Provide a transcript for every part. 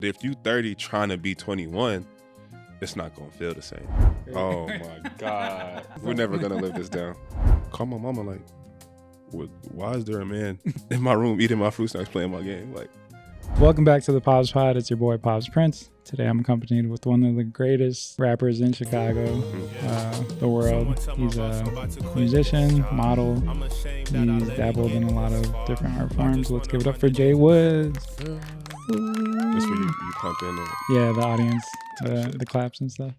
If you 30 trying to be 21, it's not going to feel the same. Oh my God. We're never going to live this down. Call my mama like, why is there a man in my room eating my fruit snacks playing my game? Like, welcome back to the Pabs Pod. It's your boy Pabs Prince. Today I'm accompanied with one of the greatest rappers in Chicago, the world. He's a musician, model. He's dabbled in a lot of different art forms. Let's give it up for Jay Woods. That's where you pump in. Yeah, the audience, the claps and stuff.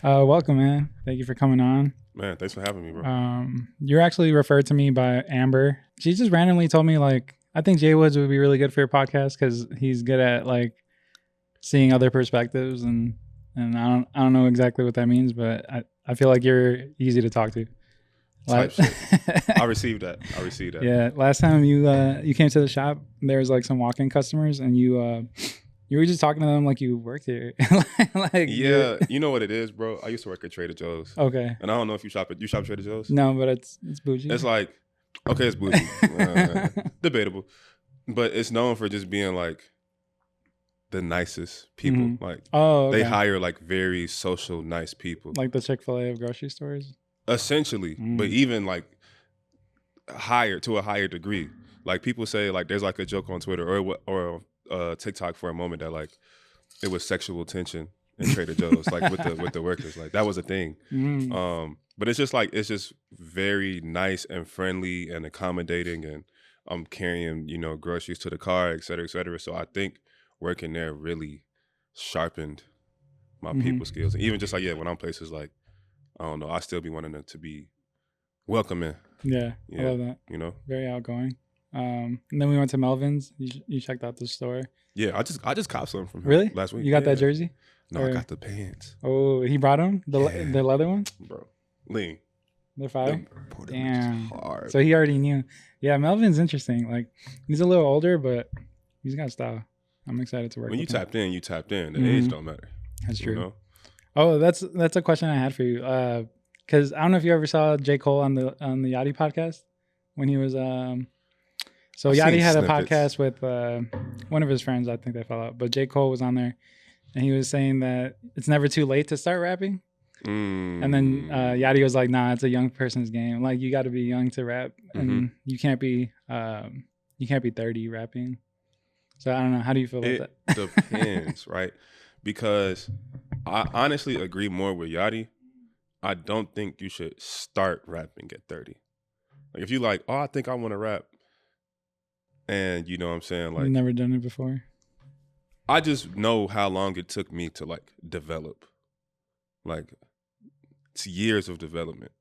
Welcome, man. Thank you for coming on. Man, thanks for having me, bro. You're actually referred to me by Amber. She just randomly told me, like, I think Jay Woods would be really good for your podcast because he's good at, like, seeing other perspectives, and I don't know exactly what that means, but I feel like you're easy to talk to. Type shit. I received that. Yeah, last time you came to the shop, there was like some walk-in customers, and you were just talking to them like you worked here. Yeah, you know what it is, bro. I used to work at Trader Joe's. Okay. And I don't know if you shop at Trader Joe's. No, but it's bougie. It's like, okay, it's bougie, debatable, but it's known for just being like the nicest people. Mm-hmm. Like, okay. They hire like very social, nice people, like the Chick-fil-A of grocery stores. Essentially, but even like higher to a higher degree. Like people say, like there's like a joke on Twitter or TikTok for a moment that like it was sexual tension in Trader Joe's, like with the workers, like that was a thing. But it's just very nice and friendly and accommodating, and I'm carrying groceries to the car, et cetera, et cetera. So I think working there really sharpened my people skills, and even just like when I'm places like, I don't know, I still be wanting them to be welcoming. Yeah, I love that. Very outgoing. And then we went to Melvin's. You checked out the store. Yeah, I just copped something from him. Really? Last week. You got that jersey? No, I got the pants. Oh, he brought them? The leather one? Bro, lean. They're fire? Damn. Hard. So he already knew. Yeah, Melvin's interesting. Like, he's a little older, but he's got style. I'm excited to work with him. When you tapped in. The age don't matter. That's true. Oh, that's a question I had for you. Because I don't know if you ever saw J. Cole on the Yachty podcast when he was. So Yachty had a podcast with one of his friends. I think they fell out, but J. Cole was on there, and he was saying that it's never too late to start rapping. And then Yachty was like, "Nah, it's a young person's game. Like you got to be young to rap, and you can't be 30 rapping." So I don't know. How do you feel about that? It depends, right? Because I honestly agree more with Yachty. I don't think you should start rapping at 30. Like if you like, I think I want to rap, and you know what I'm saying, like you've never done it before. I just know how long it took me to like develop. Like it's years of development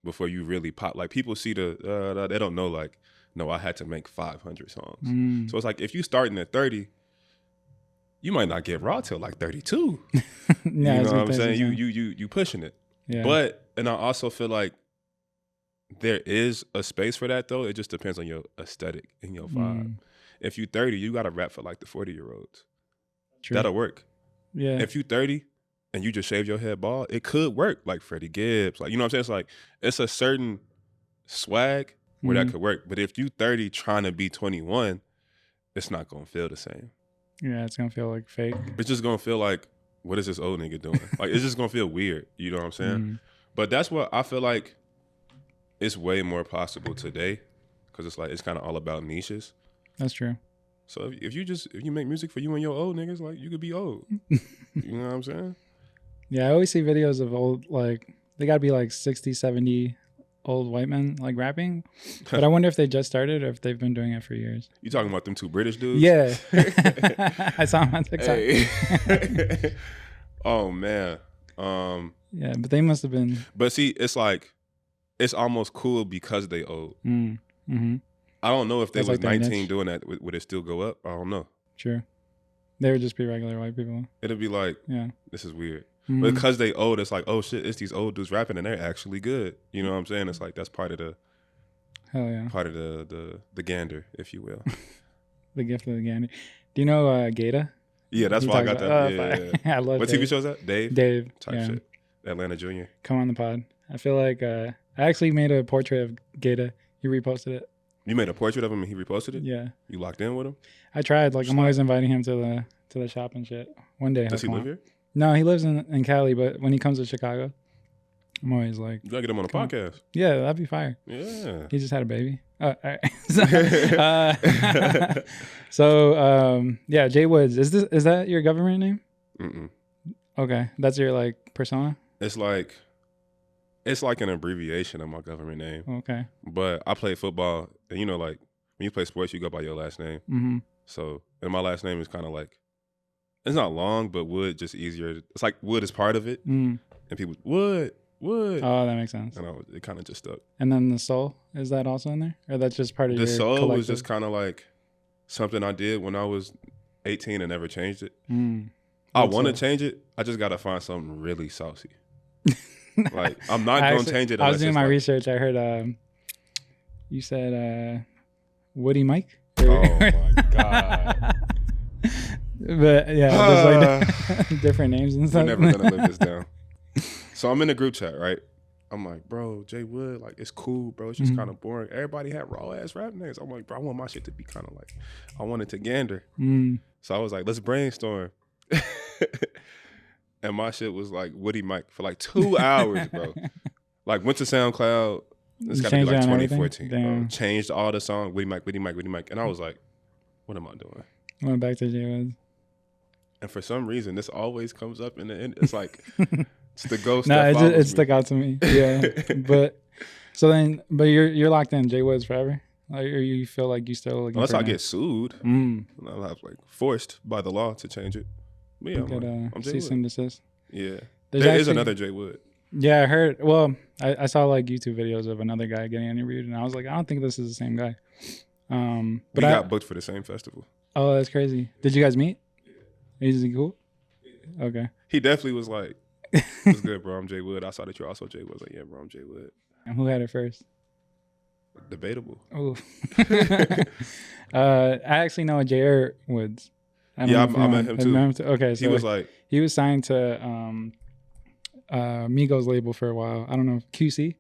before you really pop. Like people see they don't know like, no, I had to make 500 songs. So it's like if you starting at 30, you might not get raw till like 32. Yeah, you know what I'm saying? You pushing it. Yeah. And I also feel like there is a space for that though. It just depends on your aesthetic and your vibe. If you 30, you gotta rap for like the 40-year-olds. True. That'll work. Yeah. If you 30 and you just shave your head bald, it could work, like Freddie Gibbs. Like, you know what I'm saying? It's like it's a certain swag where that could work. But if you 30 trying to be 21, it's not gonna feel the same. Yeah, it's gonna feel like fake. It's just gonna feel like, what is this old nigga doing? Like it's just gonna feel weird. You know what I'm saying? But that's what I feel like it's way more possible today, because it's like it's kind of all about niches. That's true. So if you make music for you and your old niggas, like you could be old. You know what I'm saying? Yeah, I always see videos of old, like they gotta be like 60, 70 old white men like rapping. But I wonder if they just started or if they've been doing it for years. You talking about them two British dudes? Yeah. I saw them on TikTok. Hey. Oh man. Yeah, but they must have been. But see, it's like it's almost cool because they old. I don't know if they was like 19 doing that, would it still go up? I don't know. Sure. They would just be regular white people. It'd be like, yeah, this is weird. But because they old, it's like, oh shit, it's these old dudes rapping and they're actually good. You know what I'm saying? It's like that's part of the the gander, if you will. The gift of the gander. Do you know Gata? Yeah, that's why I got that. Yeah. I love what Dave. TV show is that? Dave type shit. Atlanta Junior. Come on the pod. I feel like I actually made a portrait of Gata. You reposted it. You made a portrait of him and he reposted it? Yeah. You locked in with him? I tried. Like, I'm always inviting him to the shop and shit. One day. Does he live here? No, he lives in Cali, but when he comes to Chicago, I'm always like, you gotta get him on a podcast. Yeah, that'd be fire. Yeah. He just had a baby. Oh, all right. Yeah, Jay Woods. Is that your government name? Mm-mm. Okay. That's your like persona? It's like an abbreviation of my government name. Okay. But I play football, and like when you play sports, you go by your last name. Mm-hmm. So, and my last name is kind of like, it's not long, but Wood just easier. It's like Wood is part of it, and people Wood. Oh, that makes sense. And it kind of just stuck. And then the soul, is that also in there, or that's just part of your? The soul collective? was just kind of like something I did when I was 18 and never changed it. I want to change it. I just gotta find something really saucy. Like I'm not gonna change it. I was doing my research. I heard you said Woody Mike. Oh my god. But yeah, there's like different names and stuff. We're never gonna live this down. So I'm in the group chat, right? I'm like, bro, Jay Wood, like it's cool, bro. It's just kind of boring. Everybody had raw ass rap names. I'm like, bro, I want my shit to be kind of like, I want it to gander. So I was like, let's brainstorm. And my shit was like Woody Mike for like 2 hours, bro. Like went to SoundCloud. It's got to be like 2014. Bro. Changed all the songs. Woody Mike. And I was like, what am I doing? Went back to Jay Woods. And for some reason, this always comes up in the end. It's like, it's the ghost. No, it stuck out to me. Yeah. But you're locked in Jay Woods forever? Like, or you feel like you still looking unless I get sued. I'll have like forced by the law to change it. But yeah, I'm Jay cease and desist. Yeah. There is another Jay Wood. Yeah, I heard. Well, I saw like YouTube videos of another guy getting interviewed, and I was like, I don't think this is the same guy. But we got booked for the same festival. Oh, that's crazy. Did you guys meet? Is he cool? Okay. He definitely was like, "What's good, bro? I'm Jay Wood. I saw that you're also Jay Wood." I was like, "Yeah, bro, I'm Jay Wood." And who had it first? Debatable. Oh. I actually know J.R. Woods. I met him too. Okay, so he was signed to Migos label for a while. I don't know, QC.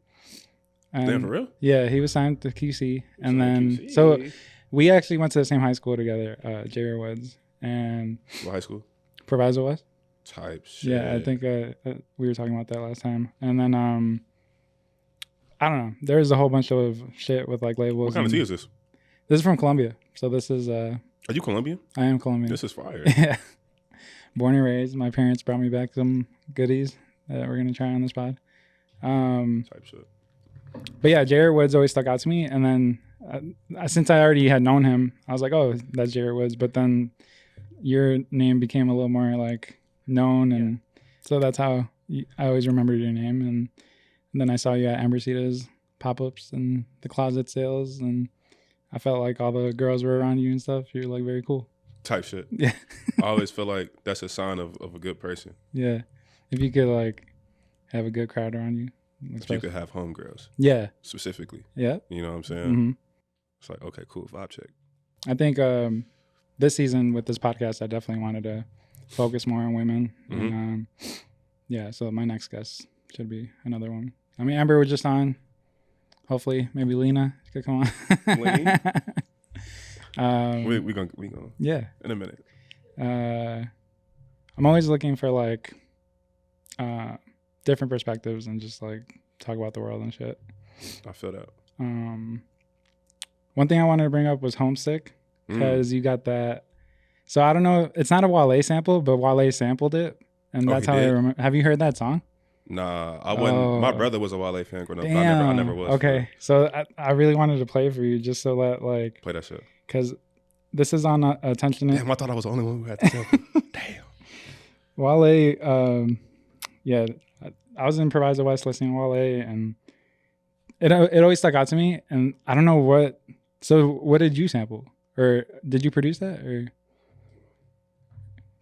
Damn, for real? Yeah, he was signed to QC, and then so we actually went to the same high school together, J.R. Woods, and what high school? Proviso West. Type shit. Yeah, I think we were talking about that last time, and then I don't know. There's a whole bunch of shit with like labels. What kind of tea is this? This is from Colombia. So this is Are you Colombian? I am Colombian. This is fire. Yeah. Born and raised. My parents brought me back some goodies that we're gonna try on this pod. Type shit. But yeah, J.R. Woods always stuck out to me, and then since I already had known him, I was like, oh, that's J.R. Woods. But then your name became a little more like known, and so that's how I always remembered your name. And then I saw you at Ambercita's pop-ups and the closet sales, and I felt like all the girls were around you and stuff. You're like very cool. Type shit. Yeah. I always feel like that's a sign of a good person. Yeah. If you could like have a good crowd around you. If you could have homegirls. Yeah. Specifically. Yeah. You know what I'm saying? Mm-hmm. It's like, okay, cool, vibe check. I think this season with this podcast, I definitely wanted to focus more on women. Mm-hmm. And, yeah, so my next guest should be another one. I mean, Amber was just on. Hopefully, maybe Lena could come on. we gonna yeah, in a minute. I'm always looking for like different perspectives and just like talk about the world and shit. I feel that. One thing I wanted to bring up was Homesick, because you got that. So I don't know, it's not a Wale sample, but Wale sampled it, and that's how I remember. Have you heard that song? Nah, I wasn't. My brother was a Wale fan growing up. Damn. I never was. Okay, so I really wanted to play for you just so that like play that shit, because this is on Attention. Damn, I thought I was the only one who had the sample. Damn. Wale, yeah, I was in Proviso West listening to Wale, and it always stuck out to me, and I don't know what. So what did you sample, or did you produce that, or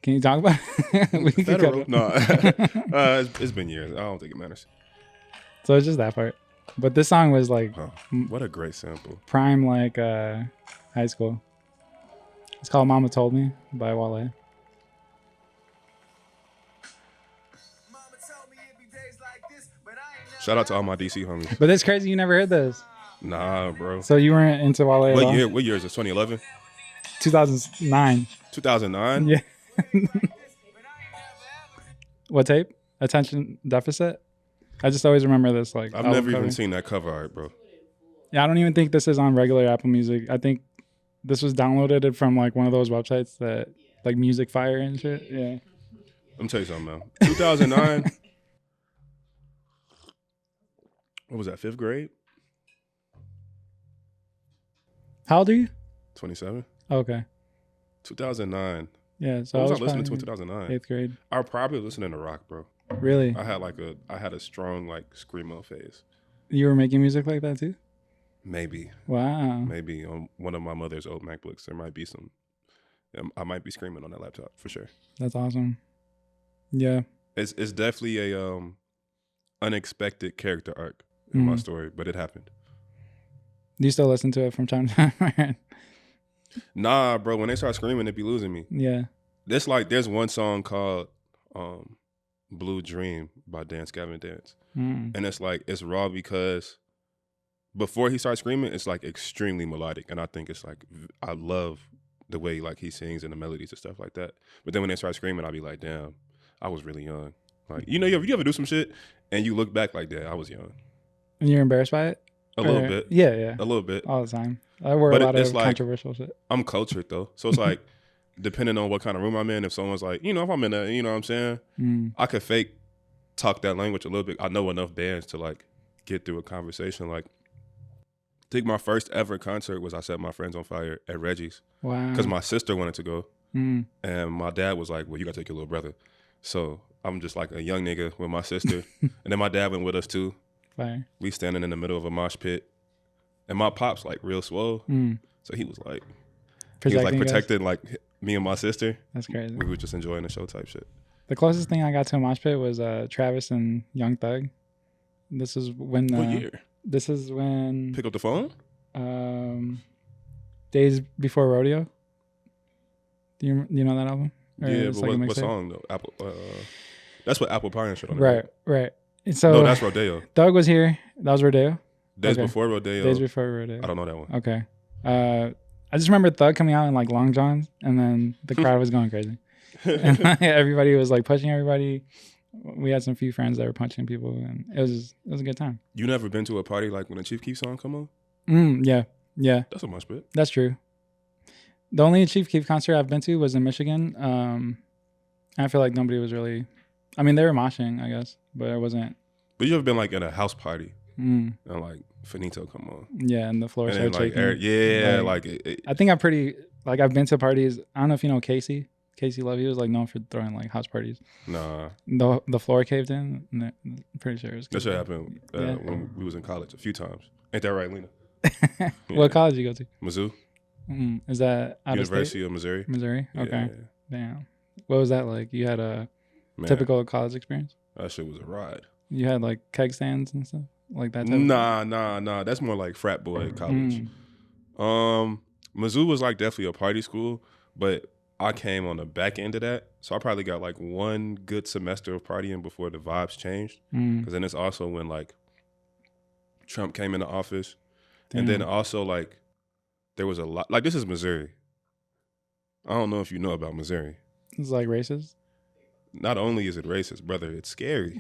can you talk about it? Federal? No, it's been years. I don't think it matters. So it's just that part, but this song was like, what a great sample. Prime like high school. It's called "Mama Told Me" by Wale. Shout out to all my DC homies. But it's crazy you never heard this. Nah, bro. So you weren't into Wale at all? What year is this? 2011? 2009. 2009? Yeah. What tape? Attention Deficit? I just always remember this like I've album never cover. even seen that cover art, bro. Yeah, I don't even think this is on regular Apple Music. I think this was downloaded from like one of those websites that like Music Fire and shit. Yeah. Let me tell you something, man. 2009. What was that? 5th grade? How old are you? 27. Okay. 2009. Yeah. So What was I probably listening to in 2009? 8th grade. I was probably listening to rock, bro. Really? I had a strong like screamo phase. You were making music like that too? Maybe. Wow. Maybe on one of my mother's old MacBooks, there might be some. I might be screaming on that laptop for sure. That's awesome. Yeah. It's definitely a unexpected character arc in my story, but it happened. Do you still listen to it from time to time? Nah, bro. When they start screaming, it be losing me. Yeah. There's one song called "Blue Dream" by Dance Gavin Dance, and it's raw because before he starts screaming, it's like extremely melodic, and I think it's like I love the way like he sings and the melodies and stuff like that. But then when they start screaming, I'll be like, damn, I was really young. Like you ever do some shit and you look back like that, I was young. And you're embarrassed by it? A little bit. Yeah. A little bit. All the time. I wear a lot of controversial shit. I'm cultured though. So it's like, depending on what kind of room I'm in, if someone's like, if I'm in a, you know what I'm saying? I could fake talk that language a little bit. I know enough bands to like get through a conversation. Like, I think my first ever concert was I Set My Friends on Fire at Reggie's. Wow. Because my sister wanted to go. And my dad was like, well, you got to take your little brother. So I'm just like a young nigga with my sister. And then my dad went with us too. Fire. We standing in the middle of a mosh pit. And my pop's like real swole. So he was like protecting like me and my sister. That's crazy. We were just enjoying the show type shit. The closest thing I got to a mosh pit was Travis and Young Thug. This is when what year? This is when Pick Up the Phone? Days Before Rodeo. Do you know that album? Or yeah, but what song though? Apple. That's what Apple Pie and shit on. Right. So no, that's Rodeo. Thug was here. That was Rodeo. Days Before Rodeo. Days Before Rodeo. I don't know that one. Okay. I just remember Thug coming out in like long johns, and then the crowd was going crazy. And everybody was like pushing everybody. We had some few friends that were punching people, and it was a good time. You never been to a party like when a Chief Keef song come on? Yeah. That's a mosh pit. That's true. The only Chief Keef concert I've been to was in Michigan. I feel like nobody was really. I mean, they were moshing, I guess, but it wasn't. But you ever been like in a house party and like Finito come on? Yeah, and the floor started shaking. I think I'm pretty like I've been to parties. I don't know if you know Casey Love. He was like known for throwing like house parties. Nah. The floor caved in. And I'm pretty sure it was. That shit happened when we was in college a few times. Ain't that right, Lena? Yeah. What college did you go to? Mizzou. Is that out University of Missouri? Missouri. Okay. Yeah. Damn. What was that like? You had a typical college experience? That shit was a ride. You had like keg stands and stuff like that. Type Nah. That's more like frat boy college. Mizzou was like definitely a party school, but I came on the back end of that, so I probably got like one good semester of partying before the vibes changed. Because then it's also when like Trump came into office, and then also like there was a lot. Like this is Missouri. I don't know if you know about Missouri. It's like racist. Not only is it racist, brother, it's scary.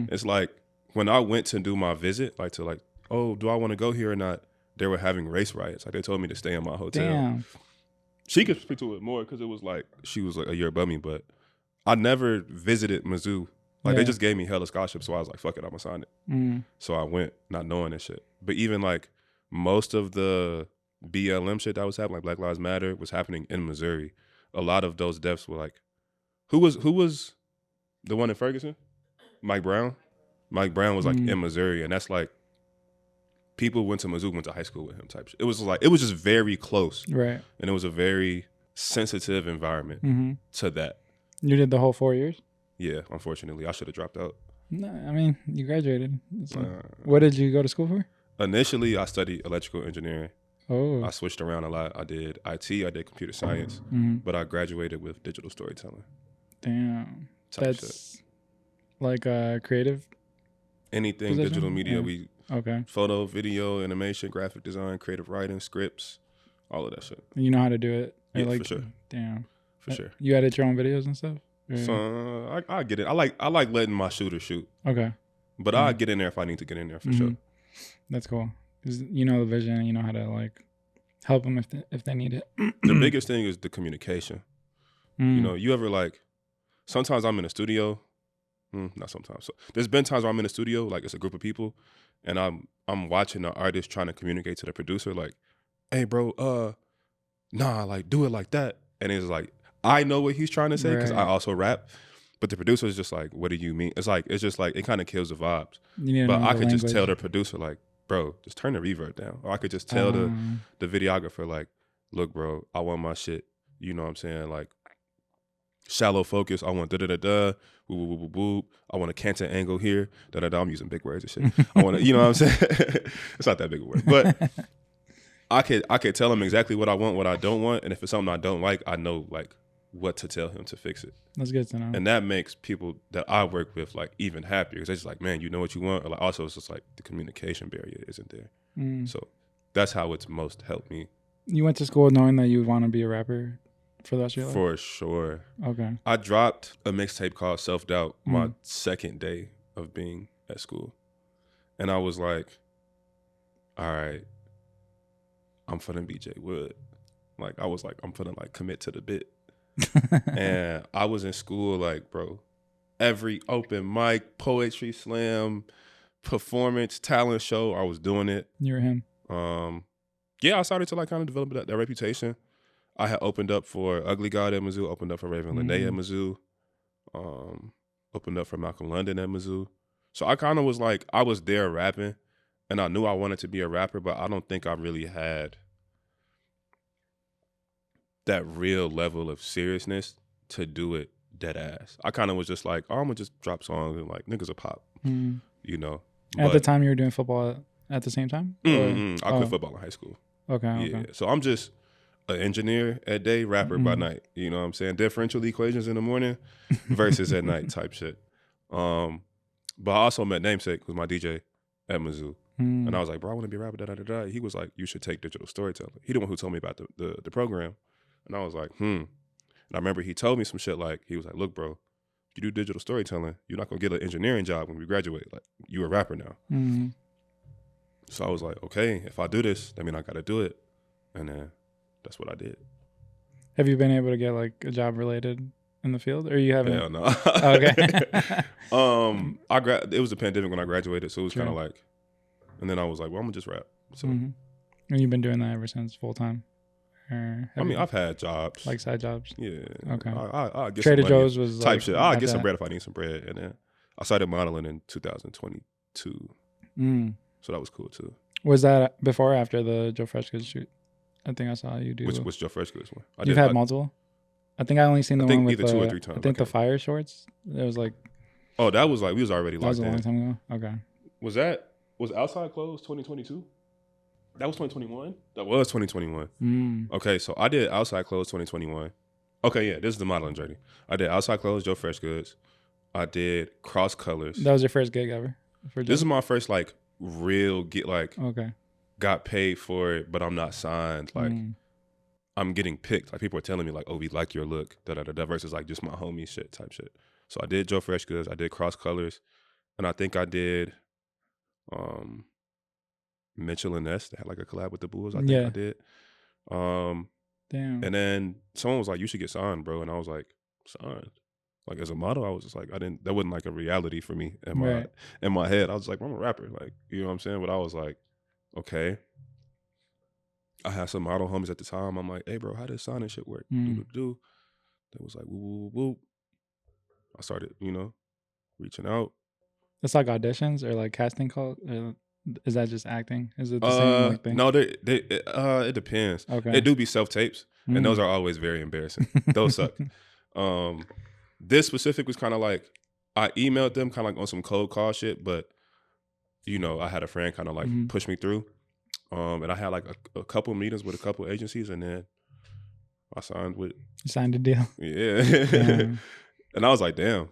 It's like when I went to do my visit, like to like, oh, do I want to go here or not? They were having race riots. Like they told me to stay in my hotel. Damn. She could speak to it more because it was like she was like a year above me, but I never visited Mizzou. Like they just gave me hella scholarship, so I was like, fuck it, I'm gonna sign it. So I went not knowing this shit. But even like most of the BLM shit that was happening, like Black Lives Matter, was happening in Missouri. A lot of those deaths were like, who was the one in Ferguson? Mike Brown. Mike Brown was like in Missouri, and that's like people went to Mizzou, went to high school with him type shit. It was just very close, right? And it was a very sensitive environment to that. You did the whole 4 years? Yeah, unfortunately, I should have dropped out. No, I mean you graduated. So what did you go to school for? Initially, I studied electrical engineering. Oh, I switched around a lot. I did IT, I did computer science, but I graduated with digital storytelling. Damn, that's like creative. Anything position? Digital media. Okay. Photo, video, animation, graphic design, creative writing, scripts, all of that shit. You know how to do it? Or yeah, for sure. Damn. For sure. You edit your own videos and stuff? Or? So I get it. I like letting my shooter shoot. Okay. But I'll get in there if I need to get in there for sure. That's cool. Because you know the vision and you know how to like help them if they need it. The biggest thing is the communication. You know, you ever like, sometimes I'm in a studio. Not sometimes. So there's been times where I'm in a studio, like it's a group of people, and I'm watching the artist trying to communicate to the producer, like, hey bro, nah, like do it like that. And it's like, I know what he's trying to say because I also rap. But the producer is just like, what do you mean? It's just like, it kind of kills the vibes. But I could just tell the producer, like, bro, just turn the reverb down. Or I could just tell the videographer, like, look, bro, I want my shit, you know what I'm saying? Like, shallow focus. I want da-da-da-da, whoop, whoop, whoop, whoop. I want a canted angle here, da-da-da. I'm using big words and shit. I want to, you know what I'm saying? It's not that big a word. But I could tell him exactly what I want, what I don't want. And if it's something I don't like, I know, like, what to tell him to fix it. That's good to know. And that makes people that I work with like even happier because they're just like, man, you know what you want. Or like, also, it's just like the communication barrier isn't there. So that's how it's most helped me. You went to school knowing that you would want to be a rapper for the rest of your life? For sure. Okay. I dropped a mixtape called Self Doubt my second day of being at school. And I was like, all right, I'm finna be Jay Wood. Like, I was like, I'm finna like commit to the bit. And I was in school, like, bro, every open mic, poetry slam, performance, talent show, I was doing it. You were him. Yeah, I started to like kind of develop that reputation. I had opened up for Ugly God at Mizzou, opened up for Raven Lene at Mizzou, opened up for Malcolm London at Mizzou. So I kind of was like, I was there rapping, and I knew I wanted to be a rapper, but I don't think I really had that real level of seriousness to do it dead ass. I kind of was just like, oh, I'm gonna just drop songs and like niggas a pop, you know. At the time you were doing football at the same time? I quit football in high school. Okay. Yeah. So I'm just an engineer at day, rapper by night. You know what I'm saying? Differential equations in the morning versus at night type shit. But I also met Namesake, who's my DJ at Mizzou. And I was like, bro, I want to be a rapper, da-da-da-da. He was like, you should take digital storytelling. He the one who told me about the program. And I was like, And I remember he told me some shit like, he was like, look, bro, if you do digital storytelling, you're not going to get an engineering job when we graduate. Like, you a rapper now. So I was like, okay, if I do this, that means I got to do it. And then that's what I did. Have you been able to get like a job related in the field, or you haven't? Hell no. Okay. It was a pandemic when I graduated, so it was kind of like, and then I was like, well, I'm gonna just rap. So, and you've been doing that ever since full time? I mean, I've had jobs, like side jobs. Yeah. Okay. I get Trader some money, Joe's was type like, shit. I'll get some bread if I need some bread, and then I started modeling in 2022. So that was cool too. Was that before or after the Joe Freshgoods shoot? I think I saw you do. Which Joe Freshgoods one? You've had multiple? I think I only seen the one with either 2 or 3 times. I think the fire shorts. It was like. Oh, that was like we was already locked in. That was a long time ago. Okay. Was Outside Clothes 2022? That was 2021? That was 2021. Okay, so I did Outside Clothes 2021. Okay, yeah, this is the modeling journey. I did Outside Clothes, Joe Freshgoods. I did Cross Colors. That was your first gig ever? This is my first like real okay. Got paid for it, but I'm not signed. Like I'm getting picked. Like people are telling me like, oh, we like your look, da-da-da-da, versus like just my homie shit type shit. So I did Joe Freshgoods, I did Cross Colors, and I think I did Mitchell and Ness. They had like a collab with the Bulls. I think I did. Damn. And then someone was like, you should get signed, bro. And I was like, signed? Like as a model, I was just like, that wasn't like a reality for me in my head. I was like, I'm a rapper. Like, you know what I'm saying? But I was like, okay. I had some model homies at the time. I'm like, hey bro, how does signing shit work? Do. They was like, woo, woo, woo. I started, reaching out. It's like auditions or like casting calls. Is that just acting? Is it the same like thing? No, it depends. Okay. It do be self-tapes, and those are always very embarrassing. Those suck. This specific was kind of like, I emailed them kind of like on some cold call shit, but, I had a friend kind of like push me through. And I had like a couple meetings with a couple agencies, and then I signed with. You signed a deal. Yeah. And I was like, damn,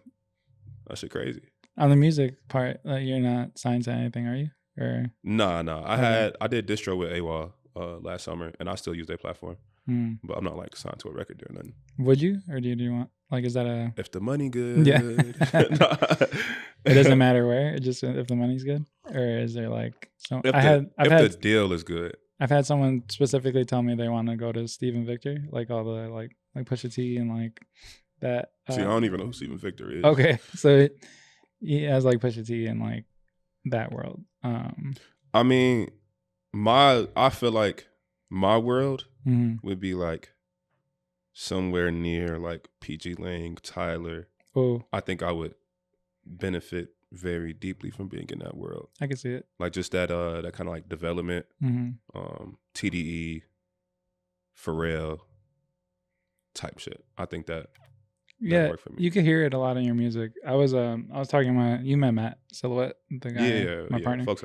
that shit crazy. On the music part, you're not signed to anything, are you? Or Nah. I did distro with AWOL last summer, and I still use their platform. But I'm not like signed to a record or nothing. Would you, or do you want like, is that a if the money good? Yeah. It doesn't matter where, just if the money's good, or is there like so? If the deal is good. I've had someone specifically tell me they want to go to Steven Victor, like all the like Pusha T and like that. See, I don't even know who Steven Victor is. Okay, so he has like Pusha T and like that world. I mean, I feel like my world would be like somewhere near like PG Lang, Tyler. Oh, I think I would benefit very deeply from being in that world. I can see it. Like just that kind of like development. TDE, Pharrell type shit. I think that worked for me. You could hear it a lot in your music. I was talking about, you met Matt Silhouette, the guy, my partner. Folks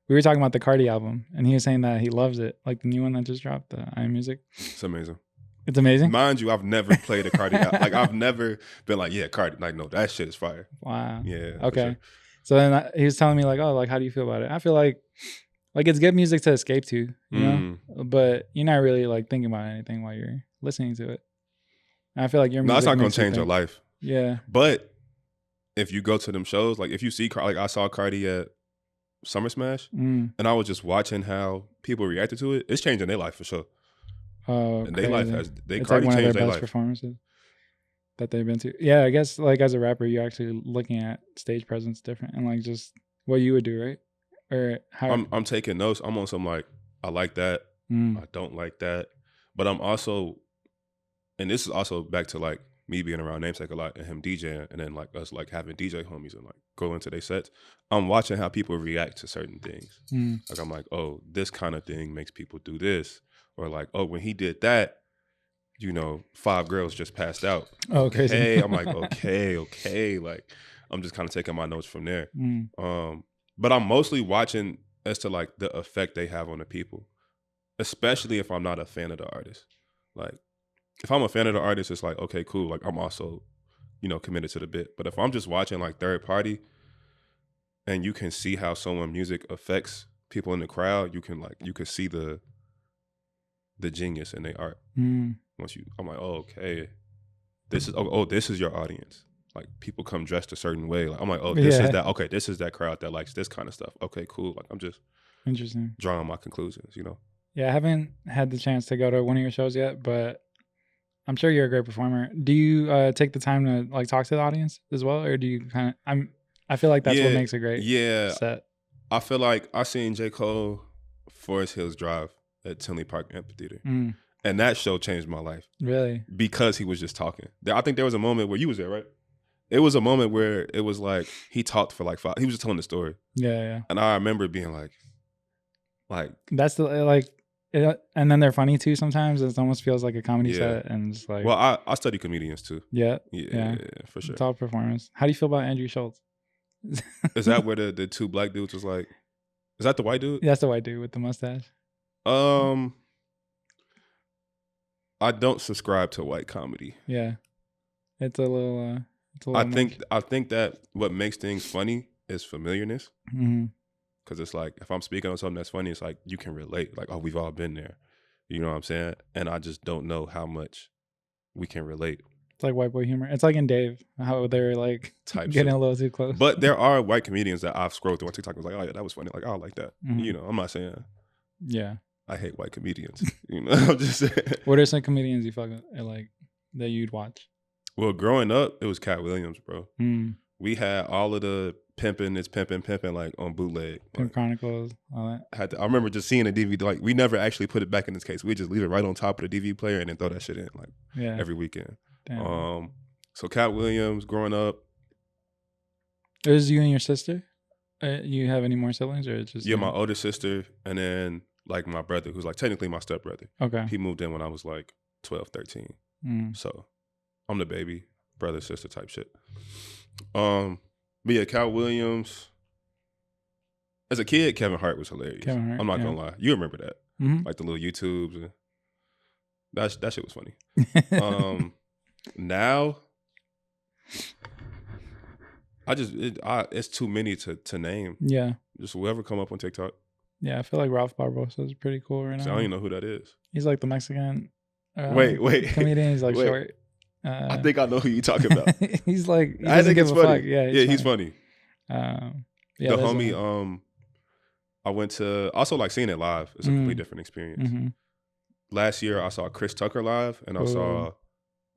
we were talking about the Cardi album, and he was saying that he loves it, like the new one that just dropped, the iMusic. It's amazing. It's amazing. Mind you, I've never played a Cardi album. Like I've never been like, yeah, Cardi. Like no, that shit is fire. Wow. Yeah. Okay. Sure. So then he was telling me like, oh, like how do you feel about it? I feel like it's good music to escape to, you know, but you're not really like thinking about anything while you're listening to it. And I feel like your music. No, it's not gonna change your life. Yeah. But if you go to them shows, like if you see, like I saw Cardi at Summer Smash, and I was just watching how people reacted to it. It's changing their life for sure. Oh, and their life has it's Cardi like one changed of their their best life. Performances that they've been to. Yeah, I guess like as a rapper, you're actually looking at stage presence different and like just what you would do, right? Or how I'm taking notes. I'm on some like I like that, I don't like that, but I'm also, and this is also back to like me being around Namesake a lot and him DJing, and then like us like having DJ homies and like go into their sets. I'm watching how people react to certain things. Like I'm like, oh, this kind of thing makes people do this, or like, oh, when he did that, you know, 5 girls just passed out. Oh, crazy. Hey, I'm like, okay, like I'm just kind of taking my notes from there. But I'm mostly watching as to like the effect they have on the people, especially if I'm not a fan of the artist. Like if I'm a fan of the artist, it's like, okay, cool. Like I'm also, you know, committed to the bit. But if I'm just watching like third party and you can see how someone's music affects people in the crowd, you can see the genius in their art. I'm like, oh, okay. This is your audience. Like people come dressed a certain way. Like I'm like, oh, this is that. Okay, this is that crowd that likes this kind of stuff. Okay, cool. Like I'm just interesting drawing my conclusions, you know? Yeah, I haven't had the chance to go to one of your shows yet, but I'm sure you're a great performer. Do you take the time to like talk to the audience as well, or do you kind of? I feel like that's what makes a great set. I feel like I seen J. Cole Forest Hills Drive at Tinley Park Amphitheater, and that show changed my life. Really? Because he was just talking. I think there was a moment where you was there, right? It was a moment where it was like he talked for like 5. He was just telling the story. Yeah. And I remember being like that's the like. And then they're funny too sometimes. It almost feels like a comedy set, and just like. Well, I study comedians too. Yeah, for sure. Top performance. How do you feel about Andrew Schultz? Is that where the 2 black dudes was like? Is that the white dude? Yeah, that's the white dude with the mustache. I don't subscribe to white comedy. Yeah, it's a little. I think that what makes things funny is familiarness. Because it's like, if I'm speaking on something that's funny, it's like, you can relate. Like, oh, we've all been there. You know what I'm saying? And I just don't know how much we can relate. It's like white boy humor. It's like in Dave, how they're like getting a little too close. But there are white comedians that I've scrolled through on TikTok and was like, oh yeah, that was funny. Like, oh, I like that. You know, I'm not saying I hate white comedians. You know, I'm just saying. What are some comedians you fuck with, like that you'd watch? Well, growing up, it was Cat Williams, bro. We had all of the pimping like on bootleg. Pimp Chronicles, all that. I remember just seeing a DVD. Like we never actually put it back in this case. We just leave it right on top of the DVD player and then throw that shit in like every weekend. Damn. So Cat Williams, growing up. It was you and your sister? You have any more siblings, or it's just my older sister, and then like my brother, who's like technically my stepbrother. Okay. He moved in when I was like 12, 13. So I'm the baby, brother, sister type shit. But yeah, Cat Williams. As a kid, Kevin Hart was hilarious. I'm not gonna lie. You remember that. Like the little YouTubes. And that shit was funny. Now, it's too many to name. Yeah. Just whoever come up on TikTok. Yeah, I feel like Ralph Barbosa is pretty cool right now. So I don't even know who that is. He's like the Mexican wait. comedian. He's like short. I think I know who you talking about. He's like, he doesn't give a fuck. Yeah, he's funny. Yeah, the homie, I went to, also like seeing it live is a completely different experience. Mm-hmm. Last year I saw Chris Tucker live and I saw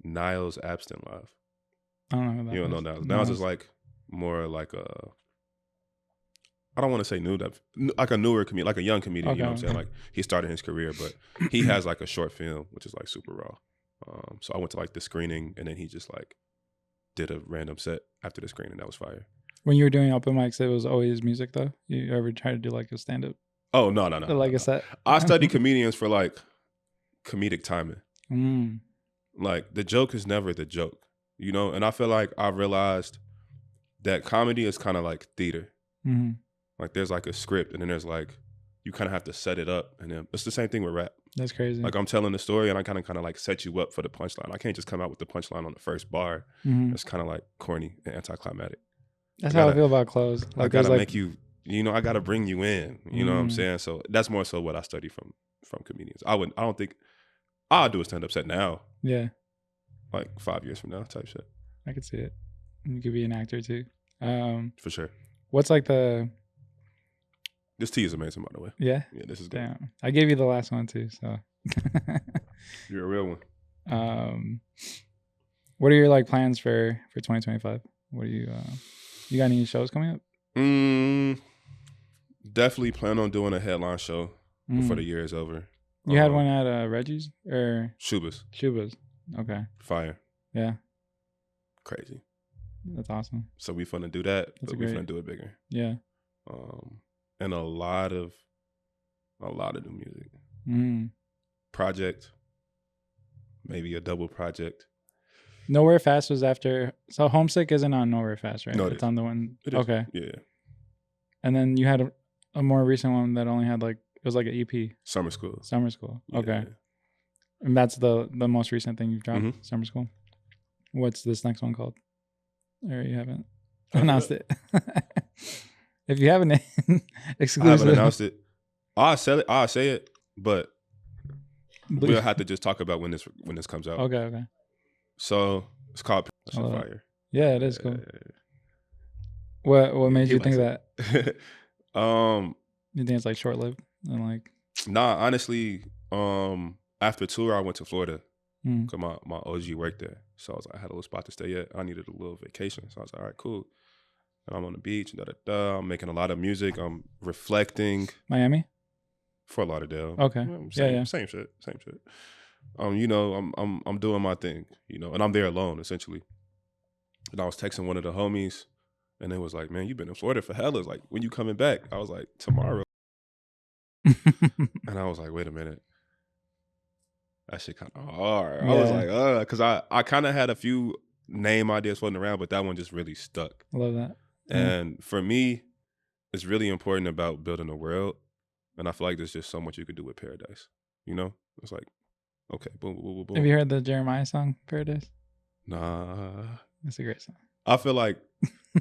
Niles Abston live. I don't know who that You don't know Niles. Niles is like more like I don't want to say new, like a newer comedian, like a young comedian, you know what I'm saying? Like he started his career, but he has like a short film, which is like super raw. So I went to like the screening and then he just like did a random set after the screening. That was fire. When you were doing open mics, it was always music though? You ever try to do like a stand-up? Oh, no. Like a set? I study comedians for like comedic timing. Like the joke is never the joke, you know? And I feel like I realized that comedy is kind of like theater. Mm-hmm. Like there's like a script and then there's like, you kind of have to set it up. And then it's the same thing with rap. That's crazy. Like I'm telling the story and I kind of like set you up for the punchline. I can't just come out with the punchline on the first bar. Mm-hmm. It's kind of like corny and anticlimactic. That's how I feel about clothes. Like, I gotta make you, you know, I gotta bring you in. You know what I'm saying? So that's more so what I study from comedians. I don't think I'll do a stand-up set now. Yeah. Like 5 years from now type shit. I could see it. You could be an actor too. For sure. What's like the... This tea is amazing, by the way. Yeah? Yeah, this is good. Damn. I gave you the last one too, so... You're a real one. What are your like plans for 2025? What are you got any shows coming up? Definitely plan on doing a headline show before the year is over. You had one at Reggie's or Shuba's. Okay. Fire. Yeah. Crazy. That's awesome. So we finna do that, but we finna do it bigger. Yeah. And a lot of new music. Project. Maybe a double project. Nowhere Fast was after. So Homesick isn't on Nowhere Fast, right? No, it's on the one. It is. Okay. Yeah. And then you had a more recent one that only had like, it was like an EP. Summer School. Okay. Yeah. And that's the most recent thing you've dropped. Summer School. What's this next one called? Or you haven't announced it? If you haven't, exclusive. I haven't announced it. I'll say it, but we'll have to just talk about when this comes out. Okay. So it's called Fire. Yeah, it is cool. What made you think that? You think it's like short lived and like? Nah, honestly, after tour I went to Florida because my OG worked there. So I was like, I had a little spot to stay at. I needed a little vacation. So I was like, all right, cool. And I'm on the beach, I'm making a lot of music. I'm reflecting. Miami? Fort Lauderdale. Okay. Same shit. You know, I'm doing my thing, you know, and I'm there alone essentially. And I was texting one of the homies and they was like, man, you've been in Florida for hella. Like, when you coming back? I was like, tomorrow. And I was like, wait a minute. That shit kind of hard. I was like, because I kind of had a few name ideas floating around, but that one just really stuck. I love that. And for me, it's really important about building a world. And I feel like there's just so much you can do with Paradise. You know? It's like, okay, boom, boom, boom, boom. Have you heard the Jeremiah song, Paradise? Nah. That's a great song. I feel like,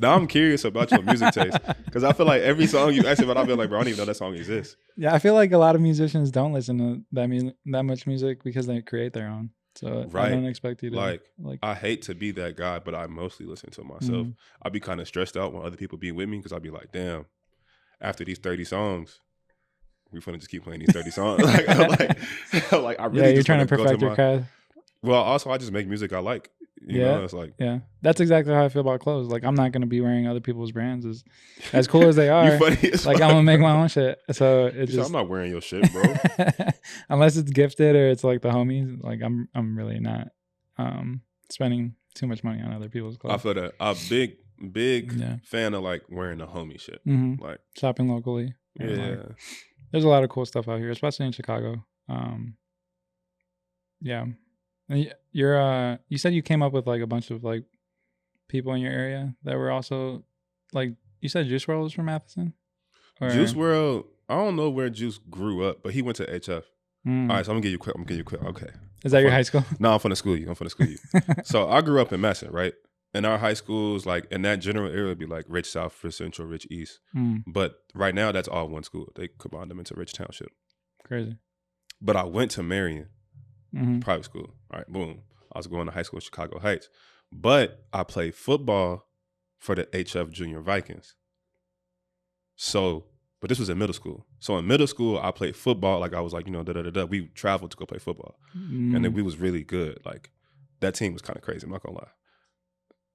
now I'm curious about your music taste. Because I feel like every song you ask me about, I feel like, bro, I don't even know that song exists. Yeah, I feel like a lot of musicians don't listen to that much music because they create their own. So right. I don't expect you to like. I hate to be that guy, but I mostly listen to myself. I'd be kind of stressed out when other people be with me because I'd be like, damn, after these 30 songs, we finna just keep playing these 30 songs. like I really you're trying to perfect your craft. Well, also I just make music I like. You know, it's like that's exactly how I feel about clothes. Like I'm not gonna be wearing other people's brands as cool as they are. Funny as like I'm gonna make my own shit. So it's just, I'm not wearing your shit, bro. Unless it's gifted or it's like the homies. Like I'm really not spending too much money on other people's clothes. I feel that a big fan of like wearing the homie shit. Like shopping locally. Yeah. Like, there's a lot of cool stuff out here, especially in Chicago. Yeah. You said you came up with like a bunch of like people in your area that were also like, you said Juice WRLD was from Matheson? Juice WRLD, I don't know where Juice grew up, but he went to HF. All right, so I'm gonna give you quick. Okay. Is that your high school? No, I'm from the school you. So I grew up in Madison, right? in our high schools, like in that general area, it'd be like Rich South, Rich Central, Rich East. Mm. But right now, that's all one school. They combined them into Rich Township. Crazy. But I went to Marion, Mm-hmm. private school. All right, boom. I was going to high school in Chicago Heights. But I played football for the HF Junior Vikings. So, but this was in middle school. So in middle school, I played football. Like I was like, we traveled to go play football. And then we was really good. Like that team was kind of crazy, I'm not gonna lie.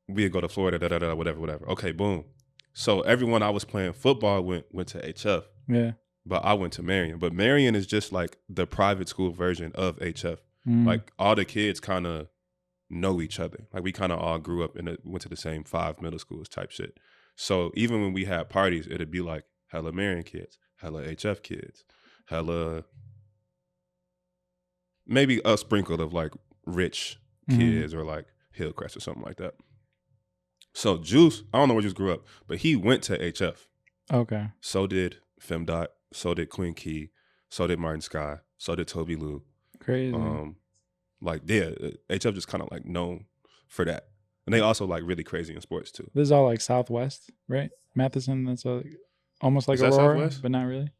We'd go to Florida, whatever. Okay, boom. So everyone I was playing football went to HF. Yeah. But I went to Marion. But Marion is just like the private school version of HF. Like all the kids kind of know each other. Like we kind of all grew up went to the same 5 middle schools type shit. So even when we had parties, it'd be like hella Marion kids, hella HF kids, hella maybe a sprinkle of like rich kids or like Hillcrest or something like that. So Juice, I don't know where Juice grew up, but he went to HF. Okay. So did FemDot, so did Queen Key, so did Martin Sky, so did Toby Lou. Crazy. Like, yeah, HF just kind of like known for that. And they also like really crazy in sports too. This is all like Southwest, right? Matheson, that's almost like Aurora, Southwest? But not really.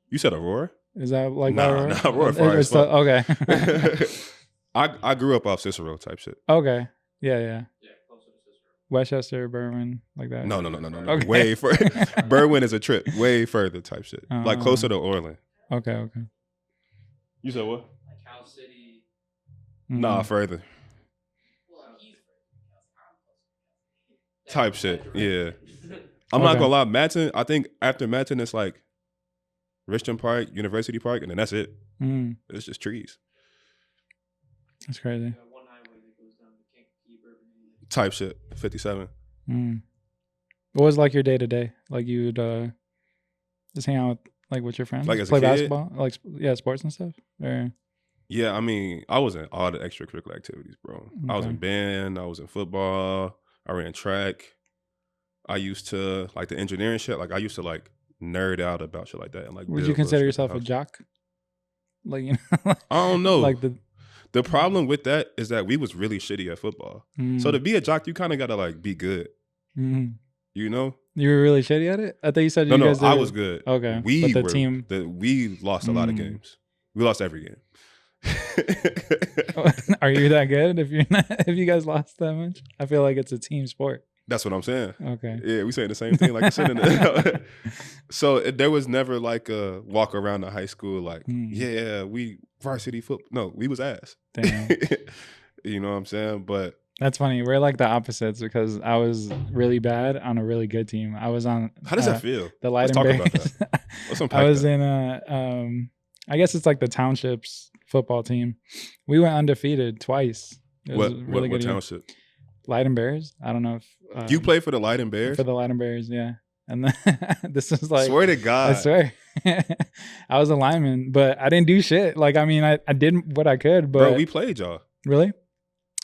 You said Aurora? Is that like Aurora? Nah, Aurora far as fuck. Okay. I grew up off Cicero type shit. Okay. Yeah, closer to Cicero. Westchester, Berwyn, like that. No. Okay. Way further. Berwyn is a trip. Way further type shit. Like closer to Orland. Okay. You said what? Like Cal City. Nah, further. Well, he's type shit. Yeah. I'm not gonna lie, Matton, I think after Matton it's like Richmond Park, University Park, and then that's it. It's just trees. That's crazy. One highway that goes down to Kankakee, Bourbon. Type shit. 57. What was like your day to day? Like you would just hang out with your friends, like as play a kid? basketball, like sports and stuff. Or yeah, I mean, I was in all the extracurricular activities, bro. Okay. I was in band, I was in football, I ran track. I used to like the engineering shit. Like I used to like nerd out about shit like that. And like, would you consider yourself a jock? Like, you know, I don't know. Like the problem with that is that we was really shitty at football. So to be a jock, you kind of gotta like be good. You know, you were really shitty at it. I thought you said no. I was good. Okay, we lost a lot of games. We lost every game. Are you that good? If you're not, if you guys lost that much, I feel like it's a team sport. That's what I'm saying. Okay. Yeah, we saying the same thing. Like I said so there was never like a walk around the high school like, yeah, we varsity football. No, we was ass. Damn. You know what I'm saying? But that's funny. We're like the opposites because I was really bad on a really good team. I was on. How does that feel? The Light Let's and talk Bears. about that. Let's unpack I was that. in I guess it's like the township's football team. We went undefeated twice. What township? Light and Bears. I don't know if you play for the Light and Bears. For the Light and Bears, yeah. And then, this is like, swear to God, I swear, I was a lineman, but I didn't do shit. Like, I mean, I did what I could, but bro, we played y'all. Really?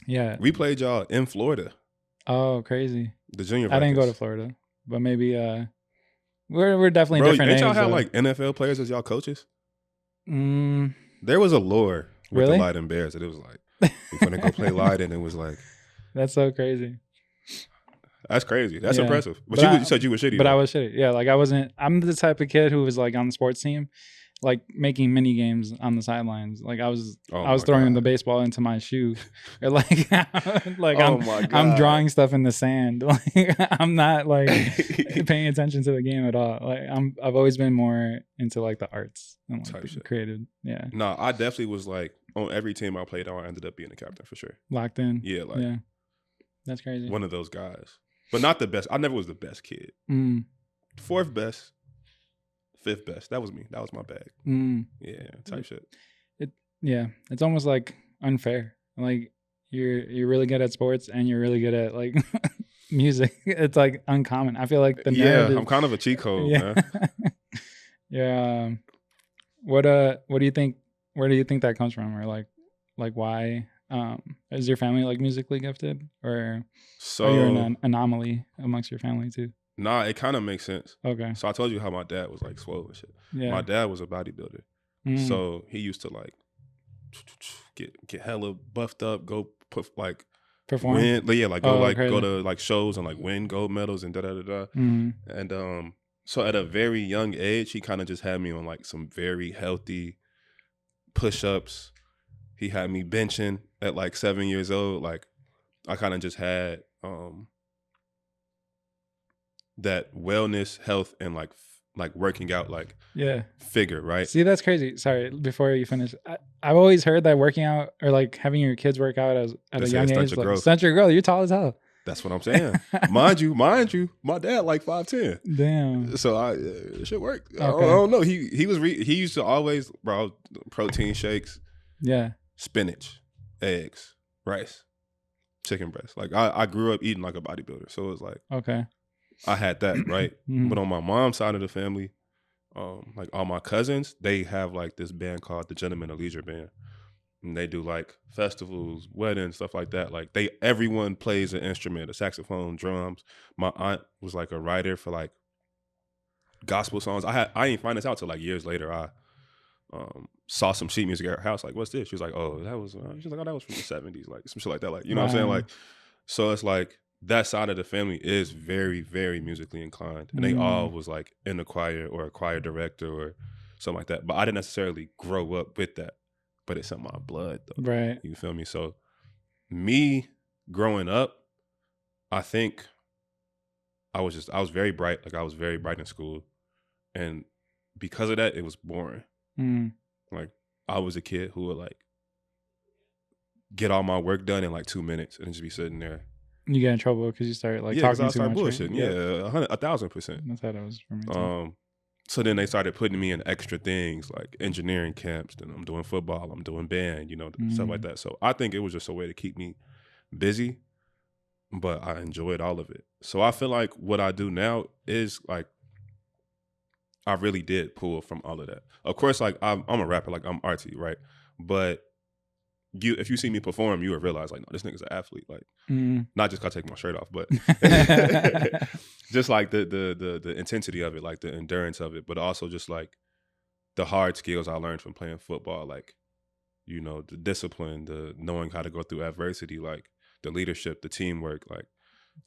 Yeah, we played y'all in Florida. Oh, crazy! The junior. I didn't go to Florida, but maybe we're definitely bro, different. Ain't y'all names, have like NFL players as y'all coaches? There was a lure with really? the Light and Bears that it was like we're gonna go play Light, and it was like that's so crazy. That's crazy. That's impressive. But you said you were shitty. But though. I was shitty. Yeah, like I wasn't. I'm the type of kid who was like on the sports team, like making mini games on the sidelines. Like I was throwing the baseball into my shoe, or like I'm drawing stuff in the sand. Like I'm not like paying attention to the game at all. Like I've always been more into like the arts and like the creative. Yeah. No, I definitely was like on every team I played on. I ended up being the captain for sure. Locked in. Yeah, like that's crazy. One of those guys. But not the best. I never was the best kid. Fourth best, fifth best. That was me. That was my bag. Yeah, type shit. It's almost like unfair. Like you're really good at sports and you're really good at like music. It's like uncommon. I feel like the narrative. I'm kind of a cheat code, man. Yeah. What do you think? Where do you think that comes from, or like why? Is your family like musically gifted, or are you an anomaly amongst your family too? Nah, it kind of makes sense. Okay. So I told you how my dad was like swole and shit. Yeah. My dad was a bodybuilder, so he used to like get hella buffed up, go put like Perform? win. Like, yeah, like go crazy. go to like shows and like win gold medals and da da da da. Mm. And so at a very young age, he kind of just had me on like some very healthy push-ups. He had me benching at like 7 years old. Like I kind of just had that wellness, health, and like working out like Yeah. figure, right? See, that's crazy. Sorry, before you finish, I've always heard that working out or like having your kids work out at a young age, like stunt your growth. You're tall as hell. That's what I'm saying. mind you, my dad like 5'10". Damn. So it should work. Okay. I don't know. He used to always, bro, protein shakes, Yeah. spinach, eggs, rice, chicken breast. Like I grew up eating like a bodybuilder, so it was like Okay. I had that, right? Mhm. But on my mom's side of the family, like all my cousins, they have like this band called the Gentlemen of Leisure Band. And they do like festivals, weddings, stuff like that. Like everyone plays an instrument, a saxophone, drums. My aunt was like a writer for like gospel songs. I didn't find this out till like years later. I saw some sheet music at her house. Like, what's this? She was like, oh, that was. She's like, oh, that was from the 70s, like some shit like that. Like, you know what I'm saying? Like, so it's like that side of the family is very, very musically inclined, and they all was like in the choir or a choir director or something like that. But I didn't necessarily grow up with that. But it's in my blood, though. Right. You feel me? So, me growing up, I think I was very bright. Like I was very bright in school, and because of that, it was boring. Like I was a kid who would like get all my work done in like 2 minutes and just be sitting there. You get in trouble because you start like Yeah, talking I too much. bullshitting. Right? Yeah, 1,000%. That's how that was for me too. So then they started putting me in extra things like engineering camps. Then I'm doing football. I'm doing band. You know, stuff like that. So I think it was just a way to keep me busy, but I enjoyed all of it. So I feel like what I do now is like I really did pull from all of that. Of course, like I'm a rapper, like I'm artsy, right? But if you see me perform, you would realize like, no, this nigga's an athlete. Like, not just 'cause I take my shirt off, but just like the intensity of it, like the endurance of it, but also just like the hard skills I learned from playing football, like, you know, the discipline, the knowing how to go through adversity, like the leadership, the teamwork, like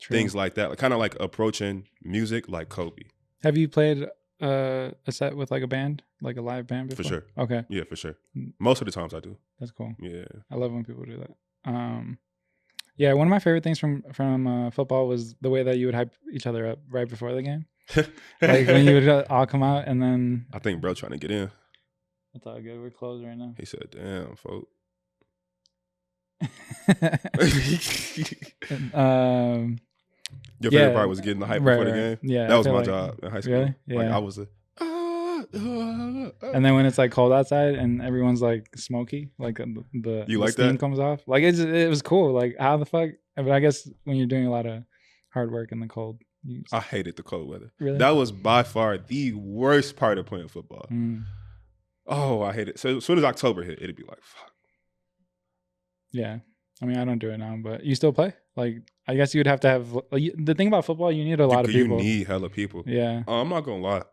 things like that, like kind of like approaching music like Kobe. Have you played a set with like a band, like a live band before? For sure. Okay. Yeah, for sure. Most of the times I do. That's cool. Yeah. I love when people do that. Yeah, one of my favorite things from football was the way that you would hype each other up right before the game. Like when you would all come out and then I think bro trying to get in. That's all good. We're closed right now. He said, damn, folk. Your favorite part was getting the hype before the game? Yeah. That was my job in high school. Really? Yeah. Like I was and then when it's like cold outside and everyone's like smoky, like the steam comes off. Like it was cool. Like how the fuck? But I guess when you're doing a lot of hard work in the cold. I hated the cold weather. Really? That was by far the worst part of playing football. Oh, I hate it. So as soon as October hit, it'd be like, fuck. Yeah. I mean, I don't do it now, but you still play? Like, I guess you'd have to have the thing about football. You need a lot of people. You need hella people. Yeah. I'm not gonna lie.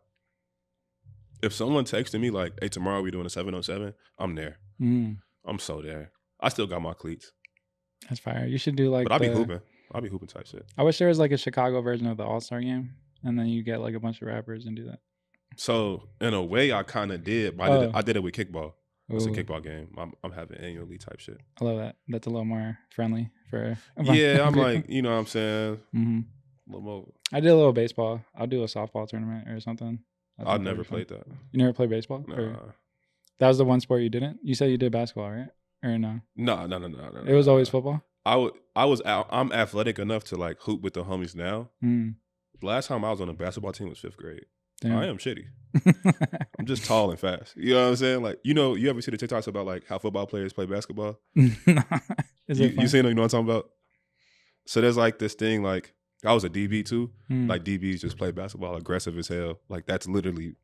If someone texted me like, "Hey, tomorrow we doing a 7-on-7," I'm there. I'm so there. I still got my cleats. That's fire. You should do like. But I'll be hooping. I'll be hooping type shit. I wish there was like a Chicago version of the All-Star Game, and then you get like a bunch of rappers and do that. So in a way, I kind of did. But I did it with kickball. It's a kickball game. I'm having annually type shit. I love that. That's a little more friendly for. Yeah, I'm like, you know what I'm saying? A little more. I did a little baseball. I'll do a softball tournament or something. I've never played that. You never played baseball? Nah. That was the one sport you didn't? You said you did basketball, right? Or no? No. It was always football? I'm athletic enough to like hoop with the homies now. The last time I was on a basketball team was 5th grade. Damn. I am shitty. I'm just tall and fast. You know what I'm saying? Like, you know, you ever see the TikToks about like how football players play basketball? You seen it? You know what I'm talking about? So there's like this thing, like I was a DB too. Like DBs just play basketball aggressive as hell. Like that's literally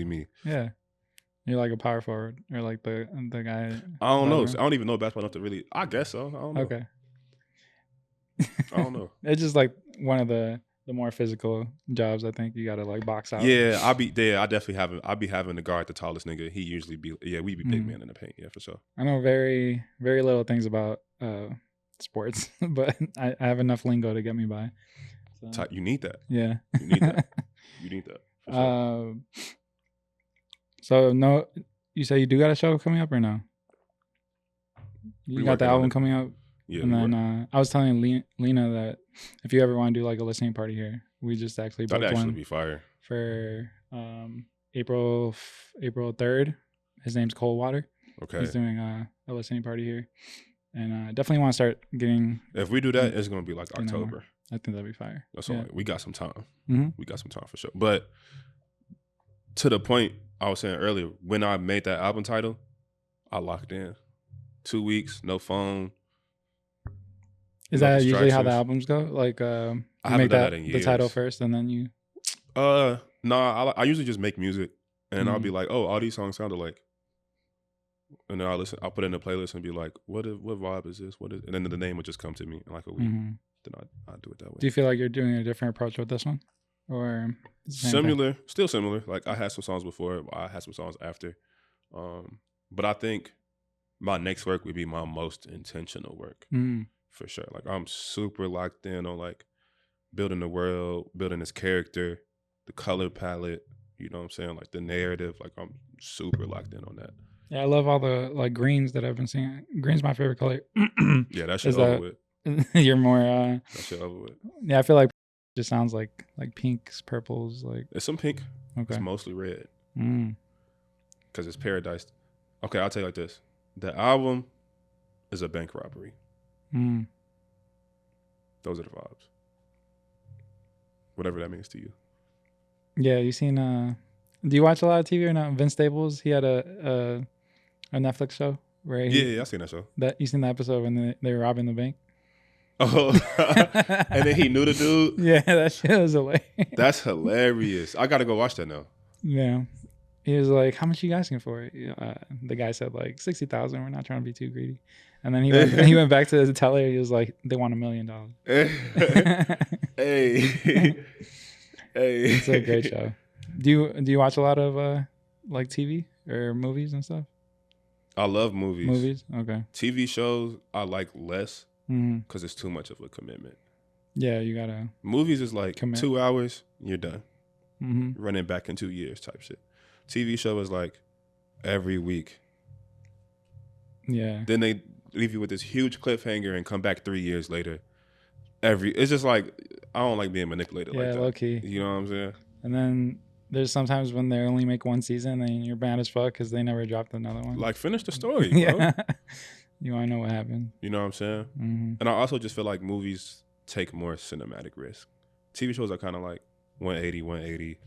me. Yeah. You're like a power forward or like the guy. I don't know. I don't even know basketball enough to really. I guess so. I don't know. Okay. I don't know. It's just like one of the more physical jobs. I think you got to like box out. Yeah, I be having to guard the tallest nigga. He usually be. Yeah, we be big man in the paint. Yeah, for sure. I know very very little things about sports, but I have enough lingo to get me by. So, You need that. yeah. You need that. You need that. For sure. So no, you say you do got a show coming up or no? You We got the working on album it. coming up, Yeah. and then I was telling Lena that if you ever want to do like a listening party here, we just actually booked that'd actually one be fire. for April 3rd. His name's Coldwater. Okay. He's doing a listening party here, and definitely want to start getting. If we do that, it's gonna be like You know, October. I think that'd be fire. That's all. We got some time. Mm-hmm. We got some time for sure. But to the point I was saying earlier, when I made that album title, I locked in. 2 weeks, no phone. Is no that usually how the distractions. albums go? Like, I you haven't make done that that in the title years. first, and then you. Nah. I usually just make music, and I'll be like, oh, all these songs sound alike. And then I'll put it in a playlist and be like, what vibe is this? What is? And then the name would just come to me in like a week. Mm-hmm. Then I do it that way. Do you feel like you're doing a different approach with this one, or the same thing? Similar, still similar. Like I had some songs before, I had some songs after. But I think my next work would be my most intentional work for sure. Like I'm super locked in on like building the world, building this character, the color palette. You know what I'm saying? Like the narrative. Like I'm super locked in on that. Yeah, I love all the like greens that I've been seeing. Green's my favorite color. Yeah, that shit over with. You're more. That shit over with. Yeah, I feel like it just sounds like pinks, purples, like. It's some pink. Okay. It's mostly red. Mm. Because it's paradise. Okay, I'll tell you like this. The album is a bank robbery. Mm. Those are the vibes. Whatever that means to you. Yeah, you seen? Do you watch a lot of TV or not? Vince Staples, he had a Netflix show where Yeah, I seen that show. That you seen the episode when they were robbing the bank? Oh, and then he knew the dude. Yeah, that shit was hilarious. That's hilarious. I gotta go watch that now. Yeah, he was like, "How much are you asking for it?" The guy said like 60,000. We're not trying to be too greedy. And then he went back to the teller. He was like, "They want $1 million." Hey, hey, it's a great show. Do you watch a lot of like TV or movies and stuff? I love movies. Movies, okay. TV shows I like less because it's too much of a commitment. Yeah, you gotta. Movies is like commit. 2 hours, you're done. Mm-hmm. Running back in 2 years type shit. TV show is like every week. Yeah. Then they leave you with this huge cliffhanger and come back 3 years later. It's just like I don't like being manipulated like that. Low key. You know what I'm saying? And then there's sometimes when they only make one season and you're mad as fuck because they never dropped another one. Like finish the story, bro. Yeah. You want to know what happened? You know what I'm saying? Mm-hmm. And I also just feel like movies take more cinematic risk. TV shows are kind of like 180.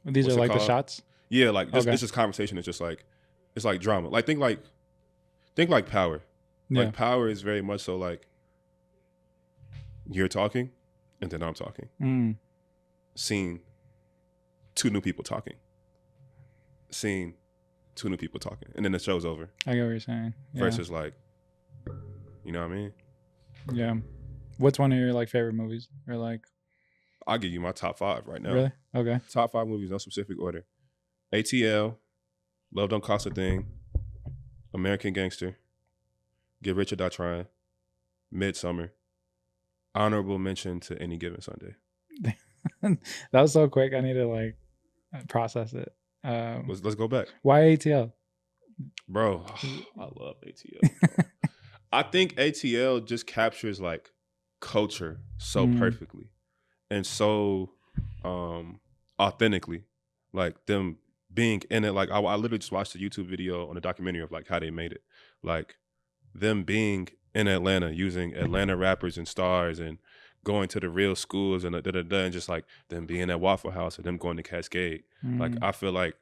These are like the shots? Yeah, like just, it's just conversation. It's just like it's like drama. Like think like Power. Yeah. Like Power is very much so like you're talking and then I'm talking. Scene, 2 new people talking. Scene, 2 new people talking. And then the show's over. I get what you're saying. Yeah. Versus like, you know what I mean? Yeah. What's one of your like favorite movies? Or like I'll give you my top 5 right now. Really? Okay. Top 5 movies, no specific order. ATL, Love Don't Cost a Thing, American Gangster, Get Rich or Die Trying, Midsummer, honorable mention to Any Given Sunday. That was so quick. I need to like process it. Let's go back. Why ATL? Bro, I love ATL. I think ATL just captures like culture so perfectly and so authentically. Like them being in it. Like I literally just watched a YouTube video on a documentary of like how they made it. Like them being in Atlanta, using Atlanta rappers and stars and going to the real schools and and just like them being at Waffle House and them going to Cascade. Like I feel like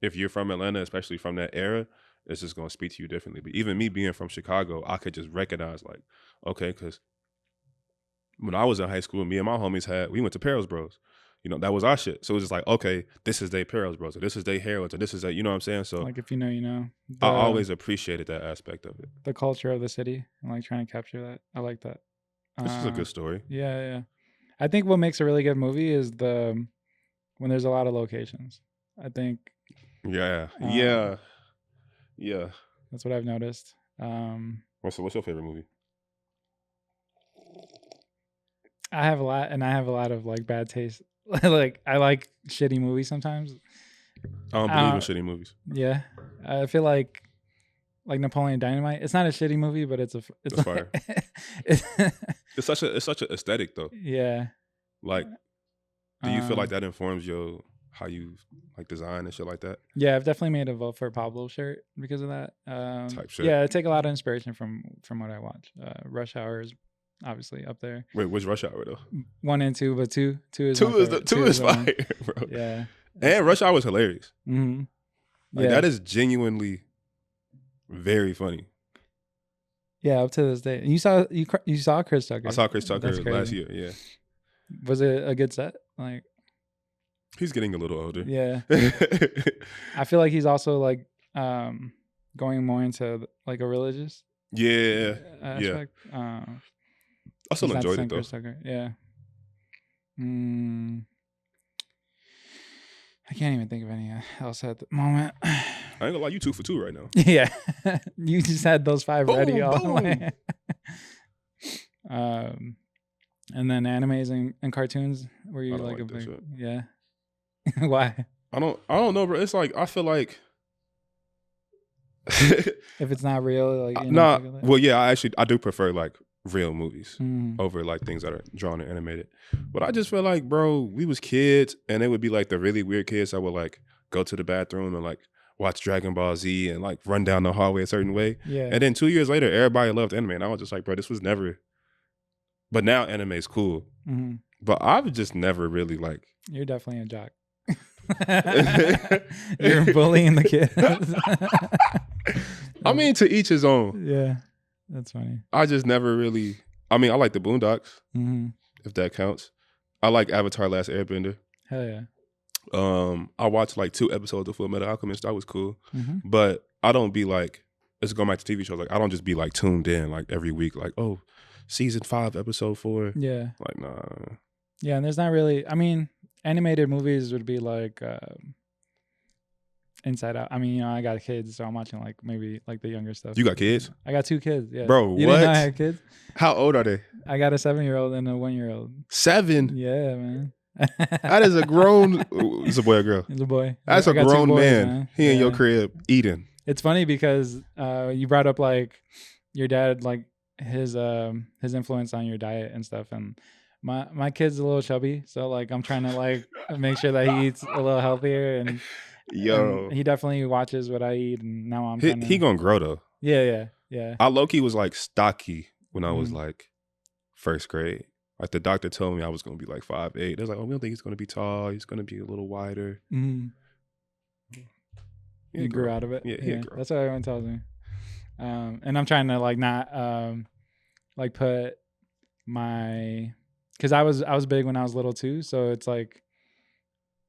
if you're from Atlanta, especially from that era, it's just gonna speak to you differently. But even me being from Chicago, I could just recognize like, okay, because when I was in high school, me and my homies we went to Perils Bros. You know, that was our shit. So it was just like, okay, this is they Perils Bros, or this is they Heralds, or this is that, you know what I'm saying? So like if you know, you know. I always appreciated that aspect of it. The culture of the city and like trying to capture that. I like that. This is a good story. Yeah. I think what makes a really good movie is when there's a lot of locations. I think. Yeah. That's That's what I've noticed. What's your favorite movie? I have a lot, and I have a lot of like bad taste. Like I like shitty movies sometimes. I don't believe in shitty movies. Yeah, I feel like Napoleon Dynamite. It's not a shitty movie, but it's fire. It's such a aesthetic though. Yeah. Like, do you feel like that informs how you like design and shit like that? Yeah, I've definitely made a vote for Pablo shirt because of that. Type shit. Yeah, I take a lot of inspiration from what I watch. Rush Hour is obviously up there. Wait, which Rush Hour though? 1 and 2, but two is two is fire, bro. Yeah, and Rush Hour was hilarious. Mm-hmm. Like, that is genuinely very funny. Yeah, up to this day. You saw Chris Tucker. I saw Chris Tucker last year. Yeah. Was it a good set? Like, he's getting a little older. Yeah. I feel like he's also like going more into like a religious aspect. I still enjoyed it though. Chris Tucker. Yeah. I can't even think of any else at the moment. I ain't gonna lie, you 2 for 2 right now. Yeah. You just had those 5 ready all the boom. way. And then animes and cartoons, were you like a big shit. Yeah. Why? I don't know, bro. It's like I feel like if it's not real, like well, yeah, I do prefer like real movies over like things that are drawn and animated. But I just feel like, bro, we was kids, and it would be like the really weird kids that would like go to the bathroom and like watch Dragon Ball Z and like run down the hallway a certain way. Yeah. And then 2 years later, everybody loved anime, and I was just like, bro, this was never. But now anime is cool. Mm-hmm. But I've just never really like. You're definitely a jock. You're bullying the kids. I mean, to each his own. Yeah, that's funny. I just never really. I mean, I like the Boondocks, if that counts. I like Avatar: Last Airbender. Hell yeah. I watched like 2 episodes of Full Metal Alchemist. That was cool. But I don't be like, let's go back to TV shows. Like, I don't just be like tuned in like every week. Like, oh, season 5, episode 4. Yeah. Like, nah. Yeah, and there's not really. I mean, animated movies would be like Inside Out. I mean, you know, I got kids, so I'm watching like maybe like the younger stuff. You got kids? I got 2 kids. Yeah, bro. You what? didn't know I had kids? How old are they? I got a 7-year-old and a 1-year-old. 7? Yeah, man. That is a grown. It's a boy or girl? It's a boy. That's a grown boys, man. He in your crib eating. It's funny because you brought up like your dad, like his influence on your diet and stuff, and my kid's a little chubby, so like I'm trying to like make sure that he eats a little healthier, and and he definitely watches what I eat, and now I'm he gonna grow though. Yeah. I low-key was like stocky when I was like first grade. Like the doctor told me I was gonna be like 5'8". They was like, oh, we don't think he's gonna be tall. He's gonna be a little wider. He grew out of it. Yeah. That's what everyone tells me. And I'm trying to like not like put my, because I was big when I was little too, so it's like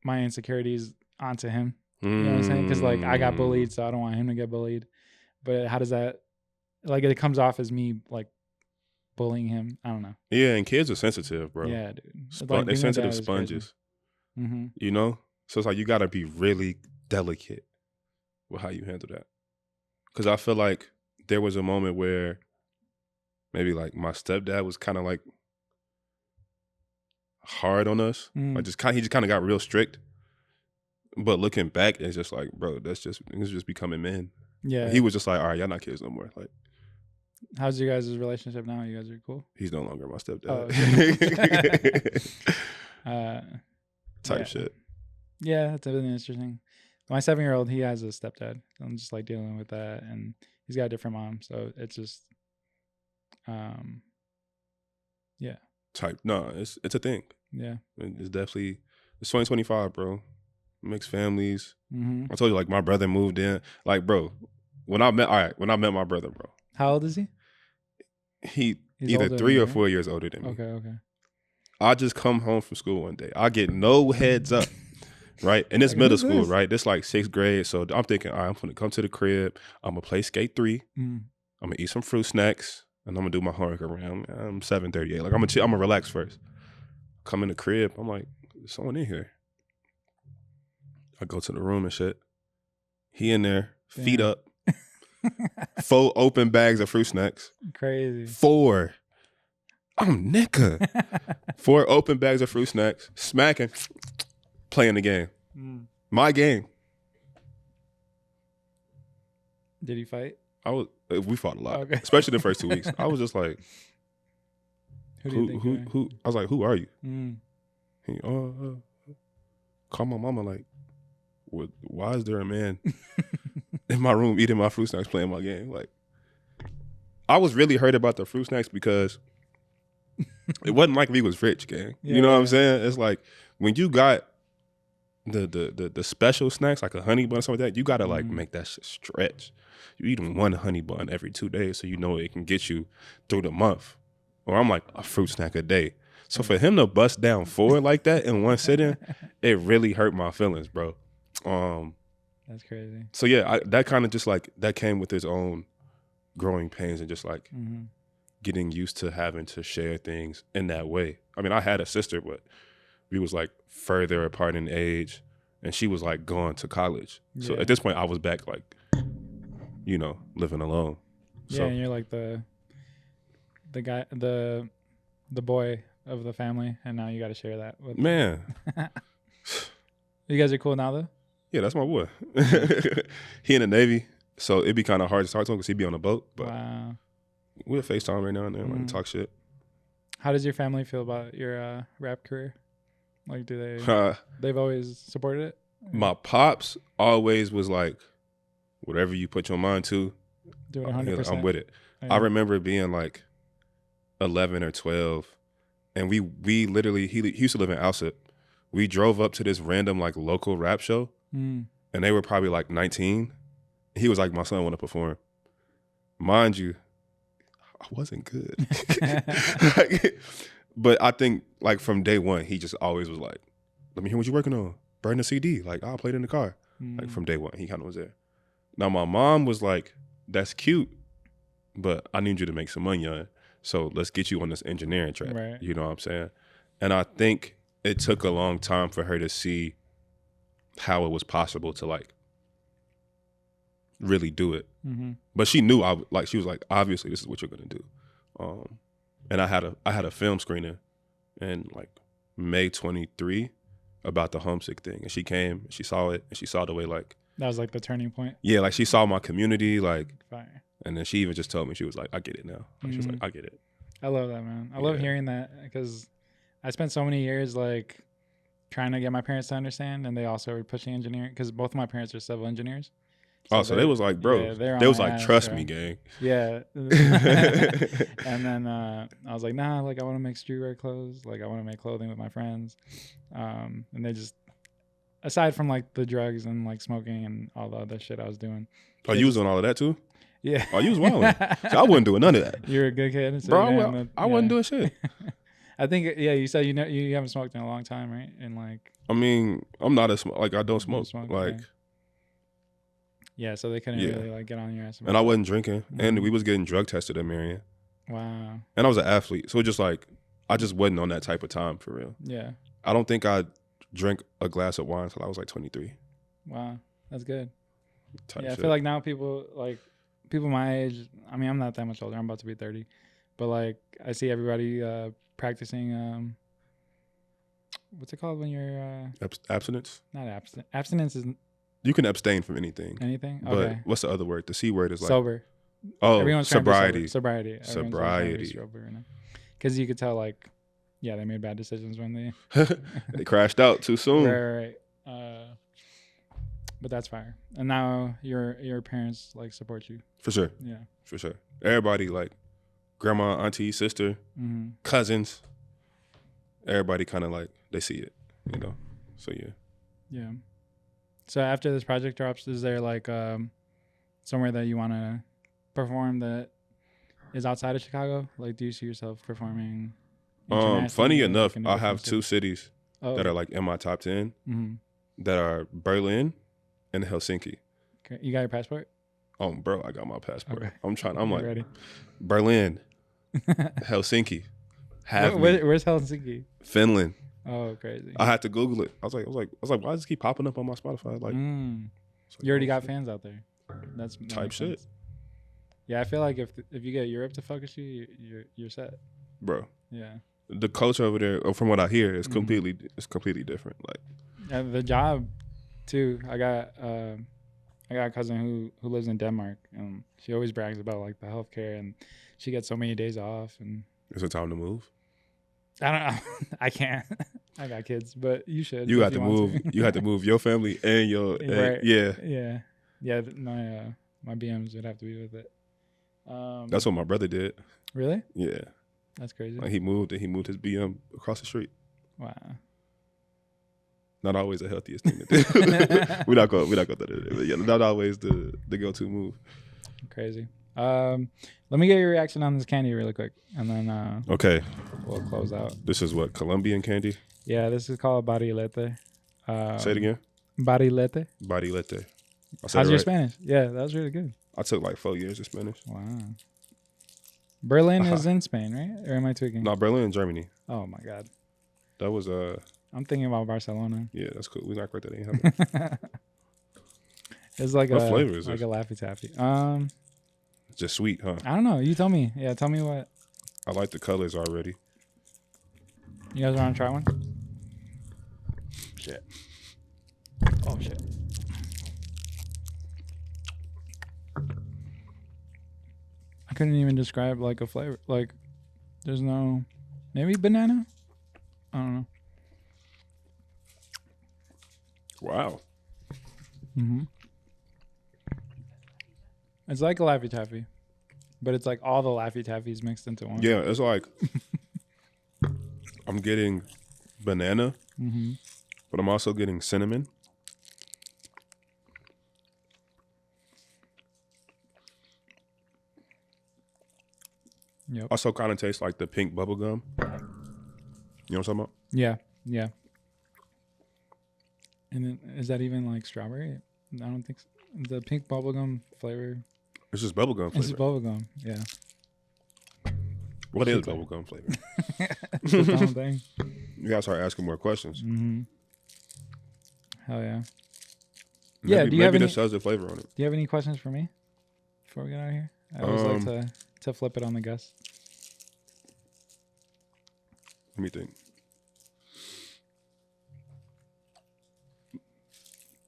my insecurities onto him. You know what I'm saying? Because like I got bullied, so I don't want him to get bullied. But how does that, like, it comes off as me like bullying him? I don't know. Yeah, and kids are sensitive, bro. Yeah, dude. They're sensitive sponges. You know, so it's like you gotta be really delicate with how you handle that. Because I feel like there was a moment where maybe like my stepdad was kind of like hard on us. Like he just kind of got real strict. But looking back, it's just like, bro, it's just becoming men. Yeah. He was just like, all right, y'all not kids no more. Like, how's your guys' relationship now? You guys are cool? He's no longer my stepdad. Type shit. Yeah, that's really interesting. My 7-year-old, he has a stepdad. I'm just like dealing with that, and he's got a different mom, so it's just, yeah. Type. No, it's a thing. Yeah. It's definitely, it's 2025, bro. Mixed families. I told you, like, my brother moved in. Like, bro, when I met my brother, bro. How old is he? He's either 3 or 4 years older than me. Okay. I just come home from school one day. I get no heads up, right? And it's middle school, right? This like 6th grade. So I'm thinking, all right, I'm going to come to the crib. I'm going to play Skate 3. I'm going to eat some fruit snacks. And I'm going to do my homework around 7:38. Like, I'm going to relax first. Come in the crib. I'm like, there's someone in here. I go to the room and shit. He in there, feet up, 4 open bags of fruit snacks. Crazy. 4. I'm nigga. 4 open bags of fruit snacks, smacking, playing the game. My game. Did he fight? We fought a lot, Okay. especially the first 2 weeks. I was just like, Who do you think? who? I was like, who are you? Mm. He, call my mama. Like, why is there a man in my room eating my fruit snacks, playing my game? Like, I was really hurt about the fruit snacks because it wasn't like we was rich, gang. Yeah, you know what I'm saying? It's like when you got the special snacks, like a honey bun or something like that, you gotta like make that shit stretch. You eating 1 honey bun every 2 days, so you know it can get you through the month. Or I'm like a fruit snack a day. So for him to bust down 4 like that in one sitting, it really hurt my feelings, bro. That's crazy. So yeah, that kind of just like that came with its own growing pains and just like getting used to having to share things in that way. I mean, I had a sister, but we was like further apart in age, and she was like going to college. Yeah. So at this point, I was back like, you know, living alone. Yeah, so, and you're like the guy, the boy of the family, and now you got to share that with man. You guys are cool now, though? Yeah, that's my boy. He in the Navy, so it'd be kind of hard to talk to him because he'd be on a boat. But wow. we'll FaceTime right now and then, like, talk shit. How does your family feel about your rap career? Like, do they've always supported it? My pops always was like, whatever you put your mind to, do it 100%. I'm with it. I remember being like 11 or 12, and we literally, he used to live in Alsip. We drove up to this random like local rap show, and they were probably like 19. He was like, my son want to perform. Mind you, I wasn't good. But I think like from day one, he just always was like, let me hear what you're working on. Burn the CD. Like, I'll play it in the car. Like from day one, he kind of was there. Now my mom was like, that's cute, but I need you to make some money on it. So let's get you on this engineering track. Right. You know what I'm saying? And I think it took a long time for her to see how it was possible to like really do it. But she knew she was like, obviously this is what you're gonna do. And I had a film screening in like May 23 about the homesick thing, and she came, she saw it, and she saw the way like that was like the turning point. Yeah, like she saw my community, like, fire. And then she even just told me, she was like, I get it now. Like, she was like, I get it. I love that, man. I love hearing that because I spent so many years like trying to get my parents to understand, and they also were pushing engineering because both of my parents are civil engineers. So they was like, bro, they was like, trust me, gang. Yeah. And then I was like, nah, like I want to make streetwear clothes. Like I want to make clothing with my friends. And they just, aside from like the drugs and like smoking and all the other shit I was doing. Oh, you was doing all of that too? Yeah. Oh, you was wilding. So I wasn't doing none of that. You're a good kid. So bro, I wasn't doing shit. I think, you said you haven't smoked in a long time, right? And like, I mean, I'm not like I don't smoke. Like, okay. Yeah, so they couldn't really like get on your ass. And I wasn't drinking, and we was getting drug tested at Marion. Wow. And I was an athlete, so it just like I just wasn't on that type of time for real. Yeah. I don't think drank a glass of wine until I was like 23. Wow, that's good. Type I shit. feel like now people my age. I mean, I'm not that much older. I'm about to be 30, but like I see everybody practicing. What's it called when you're abstinence? Not abstinence. Abstinence is. You can abstain from anything. Anything? But okay. What's the other word? The C word is like sober. Oh, everyone's sobriety. Sobriety. Sobriety. Because you could tell, like, yeah, they made bad decisions when they crashed out too soon. Right. But that's fire. And now your parents like support you. For sure. Yeah. For sure. Everybody, like grandma, auntie, sister, cousins. Everybody kind of like they see it, you know. So yeah. Yeah. So after this project drops, is there like somewhere that you want to perform that is outside of Chicago? Like, do you see yourself performing? Funny enough, I have 2 cities that are like in my top 10 that are Berlin and Helsinki. Okay. You got your passport? Oh, bro, I got my passport. Okay. I'm like ready. Berlin, Helsinki. Where's Helsinki? Finland. Oh, crazy! I had to Google it. I was like, why does this keep popping up on my Spotify? Like, you already got fans out there. That's type shit. Yeah, I feel like if you get Europe to fuck with you, you're set. bro. Yeah. The culture over there, from what I hear, is Mhm. completely different. Like, Yeah, the job too. I got a cousin who lives in Denmark, and she always brags about like the healthcare, and she gets so many days off. And it's a time to move. I don't know. I can't. I got kids, but you should You if got you to want move. You had to move your family and your Right. yeah. Yeah. Yeah. My BMs would have to be with it. That's what my brother did. Really? Yeah, That's crazy. like he moved his BM across the street. Wow. Not always the healthiest thing to do. we're not going to, but yeah, not always the go-to move. Crazy. Let me get your reaction on this candy really quick, and then Okay, we'll close out. this is what, Colombian candy. Yeah, this is called barilete. Say it again. Barilete. Barilete. I said How's it your right. Spanish? Yeah, that was really good. I took like 4 years of Spanish. Wow. Berlin is in Spain, right? Or am I tweaking? No, Berlin, Germany. Oh my god. That was I'm thinking about Barcelona. yeah, that's cool. We not correct that ain't happening. It's like What a flavor is like this? a Laffy Taffy. Just sweet, huh? I don't know. You tell me. Yeah, tell me what. I like the colors already. You guys want to try one? Shit. Oh shit. I couldn't even describe like a flavor. Like, there's no, maybe banana. I don't know. Wow. It's like a Laffy Taffy, but it's like all the Laffy Taffies mixed into one. Yeah, it's like I'm getting banana, but I'm also getting cinnamon. Yep. Also kind of tastes like the pink bubble gum. You know what I'm talking about? Yeah. Yeah. And then is that even like strawberry? I don't think so. The pink bubblegum flavor. It's just bubble gum It's flavor. bubblegum. Yeah. What is Shit. bubble gum flavor? It's its own thing. You gotta start asking more questions. Hell yeah. Maybe, Yeah, do you have maybe any- this has the flavor on it. Do you have any questions for me before we get out of here? I always like to flip it on the guests. Let me think.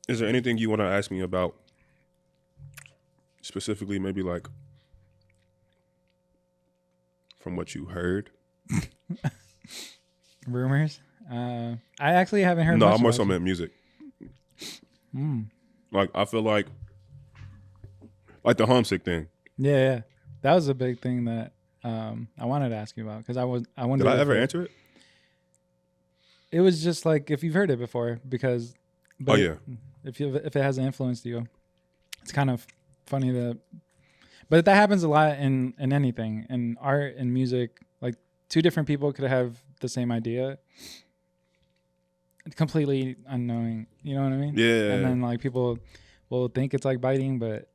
Is there anything you want to ask me about specifically, maybe like from what you heard? Rumors? I actually haven't heard No, much I'm more about so you. meant music. Like, I feel like the homesick thing. Yeah. That was a big thing that I wanted to ask you about because I wondered. Did I if ever answer it? It was just like if you've heard it before because. Oh, yeah. If it hasn't influenced you, it's kind of funny that. But that happens a lot in anything, in art and music. Like two different people could have the same idea, completely unknowing. You know what I mean? Yeah. And then like people will think it's like biting, but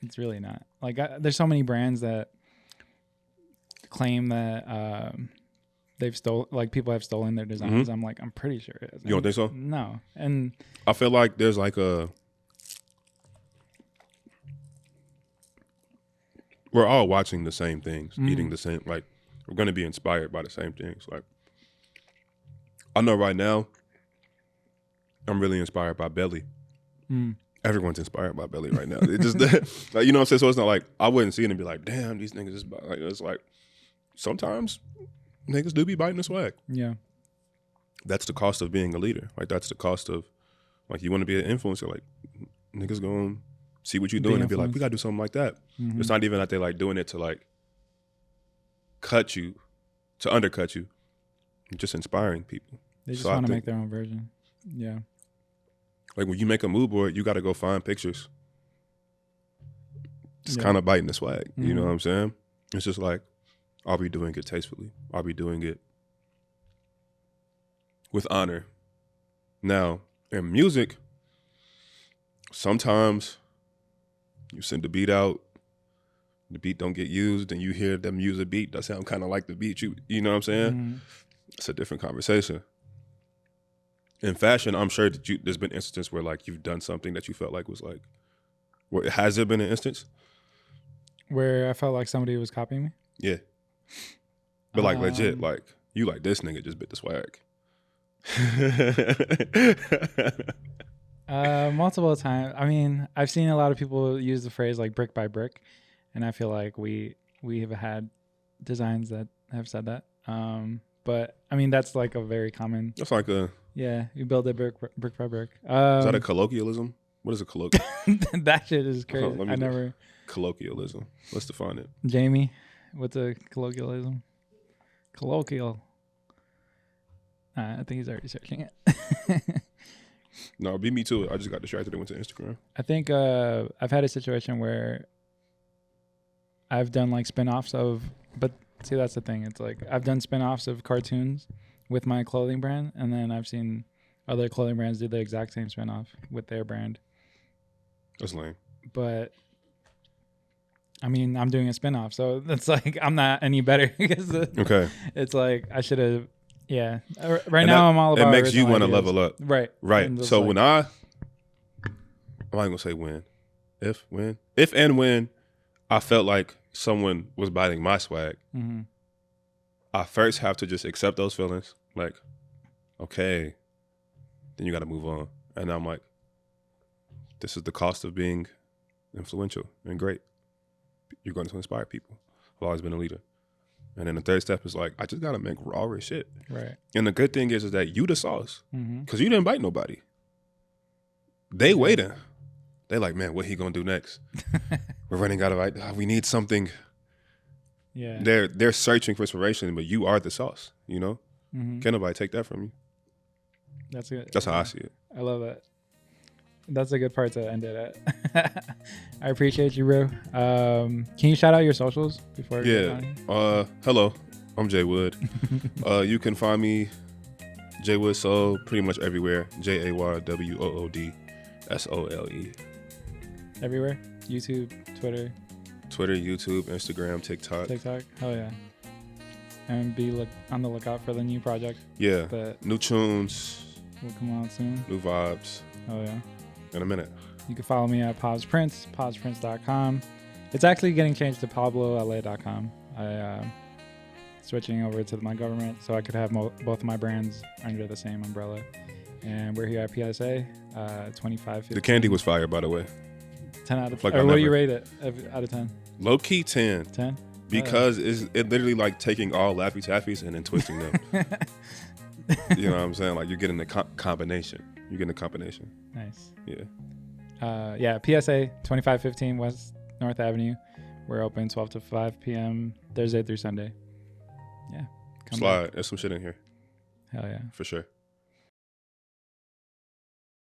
it's really not. Like there's so many brands that claim that people have stolen their designs. I'm like, I'm pretty sure it is. You don't think so? No. And I feel like there's like we're all watching the same things, eating the same, like we're going to be inspired by the same things. Like, I know right now I'm really inspired by Belly. Everyone's inspired by Belly right now. It just, like, you know what I'm saying? So it's not like I wouldn't see it and be like, damn, these niggas is like, it's like sometimes niggas do be biting the swag. yeah. That's the cost of being a leader. Like, that's the cost of, like, you want to be an influencer. Like, niggas going to see what you're doing and be like, we got to do something like that. It's not even that they like doing it to like cut you, to undercut you. You're just inspiring people. They just So I want to think- make their own version. Yeah. Like, when you make a mood board, you got to go find pictures. It's Yeah. kind of biting the swag. You know what I'm saying? It's just like, are we doing it tastefully? Are we doing it with honor? Now, in music, sometimes you send the beat out, the beat don't get used, and you hear them use a beat that sound kind of like the beat. You know what I'm saying? It's a different conversation. In fashion, I'm sure that there's been instances where like you've done something that you felt like was like, has there been an instance Where I felt like somebody was copying me. Yeah. But like legit, like you like this nigga just bit the swag. Multiple times. I mean, I've seen a lot of people use the phrase like brick by brick, and I feel like we have had designs that have said that. But I mean, that's like a very common. That's like a. Yeah, you build it brick by brick. Is that a colloquialism? What is a colloquial? That shit is crazy. I never. Colloquialism. Let's define it. Jamie, what's a colloquialism? Colloquial. I think he's already searching it. No, beat me to it. I just got distracted and went to Instagram. I think I've had a situation where I've done like spin-offs of, but see, that's the thing. It's like I've done spin-offs of cartoons with my clothing brand, and then I've seen other clothing brands do the exact same spin-off with their brand. That's lame. But I mean, I'm doing a spin-off, so it's like I'm not any better. Okay. It's like I should have. Yeah. Right now, I'm all about. It makes you want to level up. Right. Right. So like, I'm not gonna say when, if and when I felt like someone was biting my swag, mm-hmm. I first have to just accept those feelings. Like, okay, then you got to move on. And I'm like, this is the cost of being influential and great. You're going to inspire people. I've always been a leader. And then the third step is like, I just got to make raw as shit. Right. And the good thing is that you the sauce. Mm-hmm. Because you didn't bite nobody. They waiting. They like, man, what he going to do next? We're running out of, we need something. Yeah. They're searching for inspiration, but you are the sauce, you know? Mm-hmm. Can't nobody take that from you. That's good. That's how I see it. I love that. That's a good part to end it at. I appreciate you, bro. Can you shout out your socials before? Yeah. Hello, I'm Jay Wood. You can find me Jay Wood Soul pretty much everywhere. JayWoodsole. Everywhere. YouTube, Twitter, YouTube, Instagram, TikTok. Hell yeah. And be on the lookout for the new project. Yeah. That new tunes. will come out soon. New vibes. Oh yeah. In a minute. You can follow me at Pabs Prince, pabsprince.com. It's actually getting changed to pablolaLA.com. I switching over to my government so I could have both of my brands under the same umbrella. And we're here at PSA, 2550. The candy was fire, by the way. 10 out of 10. Like What do you rate it out of 10? Low key 10. 10? Because it literally like taking all Laffy Taffies and then twisting them. You know what I'm saying? Like you're getting the combination. You're getting a combination. Nice. Yeah. Yeah, PSA 2515 West North Avenue. We're open 12 to 5 p.m. Thursday through Sunday. Yeah. Slide. There's some shit in here. Hell yeah. For sure.